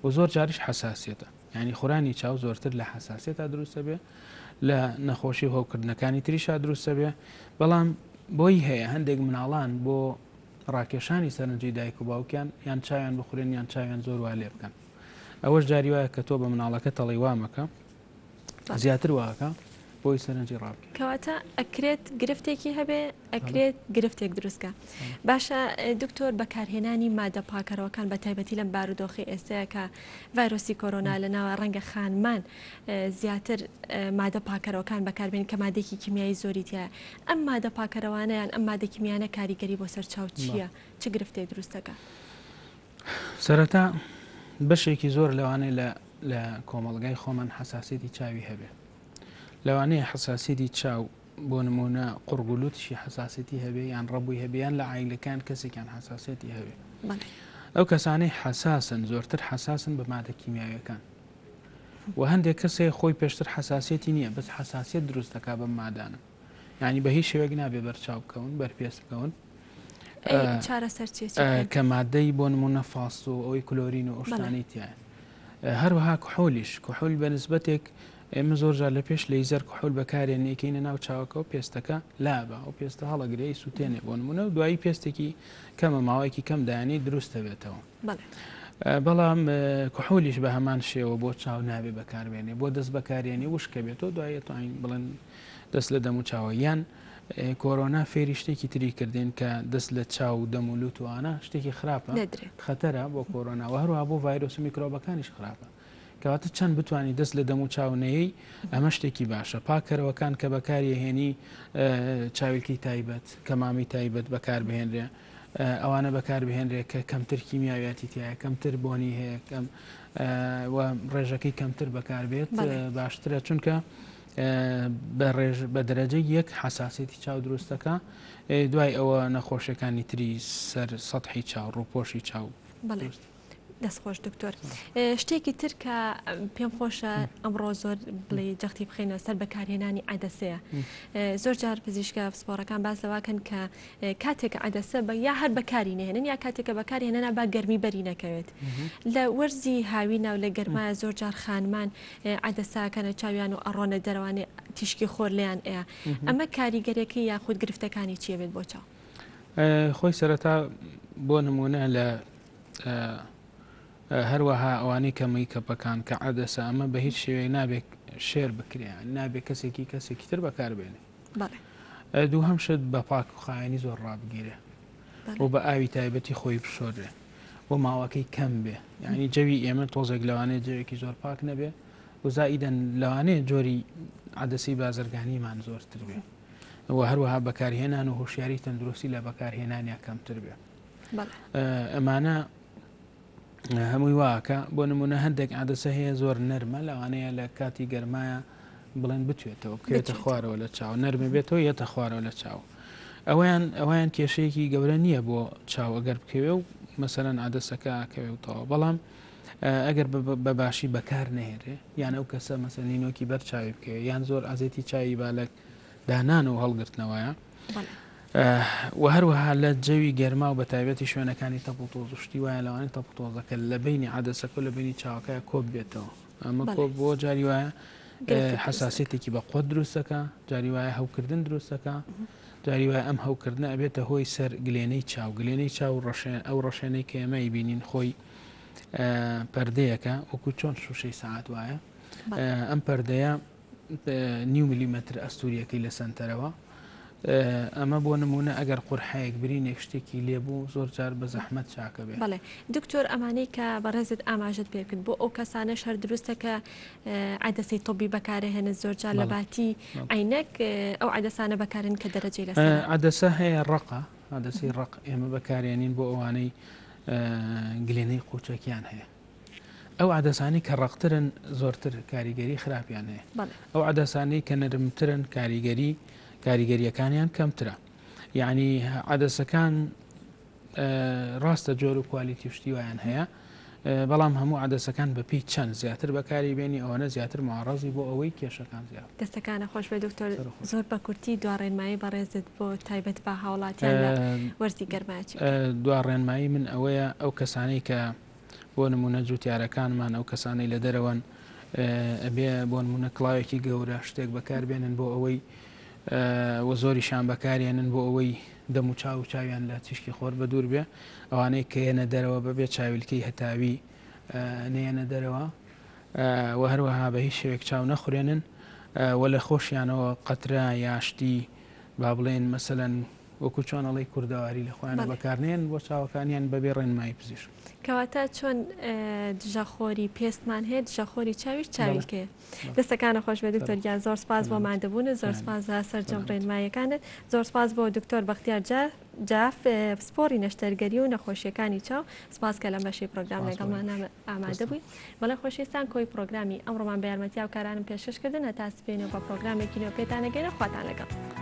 و زۆر جاریش حساسێتە، ینی خورانی چاو زۆرتر لە حساسێتە دروستە بێ لە نەخۆشی هۆکردنەکانی تریشا دروستە بێ. بەڵام بۆی هەیە هەندێک مناڵان بۆ ڕاکێشانی سەرنجی دایک و باوکیان یان چاویان بخورێن یان چاویان زۆر وا لێ بکەن. ئەوەش جاری وایە کە تۆ بە مناڵەکە تەڵی وامەکە زیاتر واکە بۆی سەرنجی ڕابکە. کەواتە ئەکرێت گرفتێکی هەبێ ئەکرێت گرفتێک دروستکە. باشە دکتۆر بەکارهێنانی مادە پاکەرەوەکان بە تایبەتی لەم بارودۆخی ئێستەیە کە ڤایرۆسی کۆرۆنا لە ناوە ڕەنگە خانمان زیاتر مادە پاکەرەوەکان بەکاربێن کە مادێکی کیمیایی زۆری تایە. ئەم مادە پاکەرەوانەیان ئەم مادە کیمیانە کاریگەری بۆ سەر چاو چییە؟ چ گرفتێک دروستەکە؟ سەرەتا بەشێکی زۆر لەوانەیە لە کۆمەڵگای خۆمان حساسێتی چاوی هەبێ، لەوانەیە حساسێتی چاو بۆ نمونە قورگولوتشی حساسێتی هەبێ یان ڕەبووی هەبیان لە عیلەکان کەسێکیان حساسێتی هەبێ. ئەو کەسانەی حساسن زۆرتر حساسن بە مادە کیمیاویەکان و هەندێک کەسێ خۆی پێشتر حساسێتی نییە بەس حساسیت دروست دەکا بەم مادانە، یعنی بە هیچ شێوەیەک نابێ بەرچاو بکەون بەرپێست بکەون کە مادەی بۆ نمونە فاست و ئەوەی کلۆرین و ئۆشتانی تایە. هەروەها کحۆلیش کحۆل بە نسبەتێک ئێمە زۆر جار لە پێش لەیزەر کحۆل بەکارێنێکینە ناو چاوەکە و پێستەکە لابە ئەو پێستە هەڵەگرەی سووتێنێ بۆ نمونە و دوایی پێستێکی کەمە ماوەیەکی کەم دایانی دروست دەبێتەوە. بەڵام کحۆلیش بە هەمان شێوە بۆ چاو نابێ بەکاربێنێ بۆ دەست بەکارێنی وشکە بێتەوە دوایە توانین بڵێن دەست لە دەم و چاوە یان کۆرۆنا فێری شتێکی تری کردێن کە دەست لە چاو و دەم و لوتوانە شتێکی خراپە خەتەرە بۆ کۆرۆنا و هەروها بۆ ڤایرۆس و میکرۆبەکانیش خراپە. کەواتە چەند بتوانانی دەست لە دەم و چاونەیەی ئەمە شتێکی باشە. پاکەرەوەکان کە بەکارهێنی چاوێکی تایبەت کە مامی تایبەت بەکاربهێنرێ ئەوانە بەکاربهێنرێ کە کەمتر کیمیاویاتی تایە کەمتر بۆنی هەیە ڕێژەکەی کەمتر بەکاربێت باشترە چونکە بە دەرەجەی یەک حساسێتی چاو دروستەکە دوای ئەوە نەخۆشیەکانی تری سەر سەطحی چاو ڕووپۆشی چاو. دەستخۆش دکتۆر شتێکی تر کە پێم خۆشە ئەمڕۆ زۆر بڵێ جەختی بخینەوە سەر بەکارهێنانی عەدەسەیە. زۆر جار پزیشکە سپۆڕەکان باس لەواکەن کە کاتێک عەدەسە بە یا هەر بەکاری نهێنن یا کاتێکە بەکاری هێنەنا با گەرمی بەری نەکەوێت. لە وەرزی هاوینە و لە گەرمایە زۆر جار خانمان عەدەساکەنە چاویان و ئەڕۆنە دەروانێ تیشکی خۆر لیان ئەیە. ئەمە کاریگەرێکی یاخود گرفتەکانی چیە بێت بۆ چاو؟ خۆی سەرەتا بۆ نمونە لە هەروەها ئەوانەی کە میکەپەکان کە عەدەسە ئەمە بە هیچ شێوەیە نابێت شێر بکرێن نابێت کەسێکی تر بەکاربێنێ. دوو هەم شت بە پاک و خاوێنی زۆر ڕابگیرێ و بە ئاوی تایبەتی خۆی بشۆرێ و ماوەکەی کەم بێ، یعنی جەوی ئێمە تۆزێک لەوانەیە جەوێکی زۆر پاک نەبێ و زائیدەن لەوانەیە جۆری عەدەسی بازرگانیمان زۆرتر بێ و هەروەها بەکارهێنان و هۆشیاری تەندروستی لە بەکارهێنانیان کەمتر بێ. ئەمانە هەمووی واکە بۆ نمونە هەندێک عەدەسە هەیە زۆر نەرمە لەوانەیە لە کاتی گەرمایە بڵێن بتوێتەوە بکرێتە خوارەوە لە چاو نەرمە بێتەوە یەتە خوارەوە لە چاو ئەویان کێشەیەکی گەورە نییە بۆ چاو ئەگەر بکەوێ و مەسەرەن عەدەسەکە کەوێتەوە. بەڵام ئەگەر بە باشی بەکار نەهێرێ یان ئەو کەسە مەسەن نینۆکی بەرچاوی بکە یان زۆر ئازێتی چاوی بالک دانان و هەڵگرتنەوەیە و هەروەها لە جەوی گەرما و بە تایبەتی شوێنەکانی تەپڵتۆز شتی وایە لەوانەیە تەپڵتۆزەکە لە بینی عادەسەکە لە بینی چاوەکەی کۆب بێتەوە ئەمە کۆب بۆ جاری وایە حساسێتێکی بە قوت دروستەکە جاری وایە هەوکردن دروستەکە جاری وایە ئەم هەوکردنە ئەبێتە هۆی سەر گلێنەی چاو ئەو ڕەشێنەی کە ئێمەی بینین خۆی پەردەیەکە وەکو چۆن شوشەی سەعات وایە ئەم پەردەیە 9 میلیمتر ئەستوریەکەی لە سنتەرەوە ئەمە بۆ نمونە ئەگەر قورحەیەک برینێک شتێکی لێبوو زۆر جار بە زەحمەت چاکە بێت. بەڵێ دکتۆر ئەمانەی کە بەڕێزت ئاماژت پێ بکەن بۆ ئەو کەسانە شەر دروستە کە عادەسەی تۆبی بەکارهێنن زۆر جار لە باتی عینەک ئەو عادەسانە بەکارن کە دەرەجەی لەسەر عادەسە هەیە ڕقە عادەسی ڕق ئێمە بەکارێنین بۆ ئەوانەی گلێنەی قوچەکیان هەیە ئەو عادەسانی کە ڕقترن زۆرتر کاریگەری خراپیان هەیە ئەو عادەسانی کە نەرمترن کاریگەریەکانیان کەمترە یعنی عادەسەکان ڕاستە جۆر و کوالیتی شتی وایان هەیە بەڵام هەموو عادەسەکان بەپی چەند زیاتر بەکاری بێنی ئەوەنە زیاتر معڕەزی بۆ ئەوەی کێشەکان زیات دەستەکانە خۆش بێ دکتۆر زۆر بە کورتی دواڕێنمایی بەڕێزت بۆ تایبەت بە هاوڵاتیان لە وەرزی گەرماچی دواڕێنمایی من ئەوەیە ئەو کەسانەی کە بۆ نمونە جوتیارەکانمان ئەو کەسانەی لە دەرەوەن ئەبێ بۆ نمونە کڵاوێکی گەورە شتێک بەکاربێنن بۆ ئەوەی وە زۆریشان بەکارێنن بۆ ئەوەی دەم و چاو چاویان لە تیشکی خۆر بە دوور بێ ئەوانەی کەێنە دەرەوە بەبێ چاویلکەی هەتاوی نێنە دەرەوە و هەروەها بە هیچ شێوێک چاو نەخورێنن وە لە خۆشیانەوە قەترا یاشتی با بڵێن مەسەلەن وەکو چۆنەڵی کوردەواری لە خۆیانە بەکارنێن بۆ چاوەکانیان بەبێ ڕێنمایی پزیشک کەواتە چۆن دژەخۆری پێستمان هەیە دژەخۆری چاویش چاویلکەیە دەستەکانە خۆش بێ دکتۆر گیان زۆر سپاس بۆ مادەبوون زۆر سپاس سەرجەم ڕێنماییەکانت زۆر سپاس بۆ دکتۆر بەختیار جاف سپۆری نەشتەرگەری و نەخۆشیەکانی چاو سپاس کە لەم بەشی پرۆگرام لەگەڵمان ئامادە بووی بەڵێ خۆشویستان کۆی پرۆگرامی ئەمڕۆمان بە یارمەتی هاوکارانم پێشکەشکردن هەتا سبێنەوە بە پرۆگرامێکی نوێ پێتانەگەێنە خواتان لەگەڵ